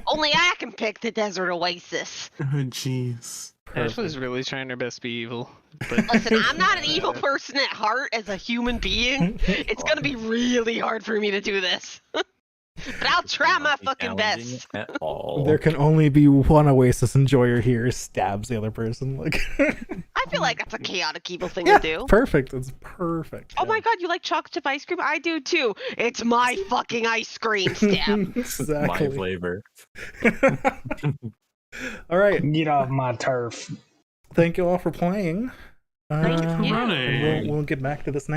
Only I can pick the desert oasis. Oh, jeez. Ashley's really trying her best to be evil. But Listen, I'm not an evil person at heart as a human being. It's gonna be really hard for me to do this. But I'll try my Not fucking challenging best. At all. There can only be one Oasis enjoyer here. Stabs the other person. Like, I feel like that's a chaotic evil thing yeah, to do. perfect. It's perfect. Oh my god, you like chocolate chip ice cream? I do too. It's my fucking ice cream, Stab. My Exactly. flavor. All right. Get off my turf. Thank you all for playing. Thank you. Running. We'll get back to this next.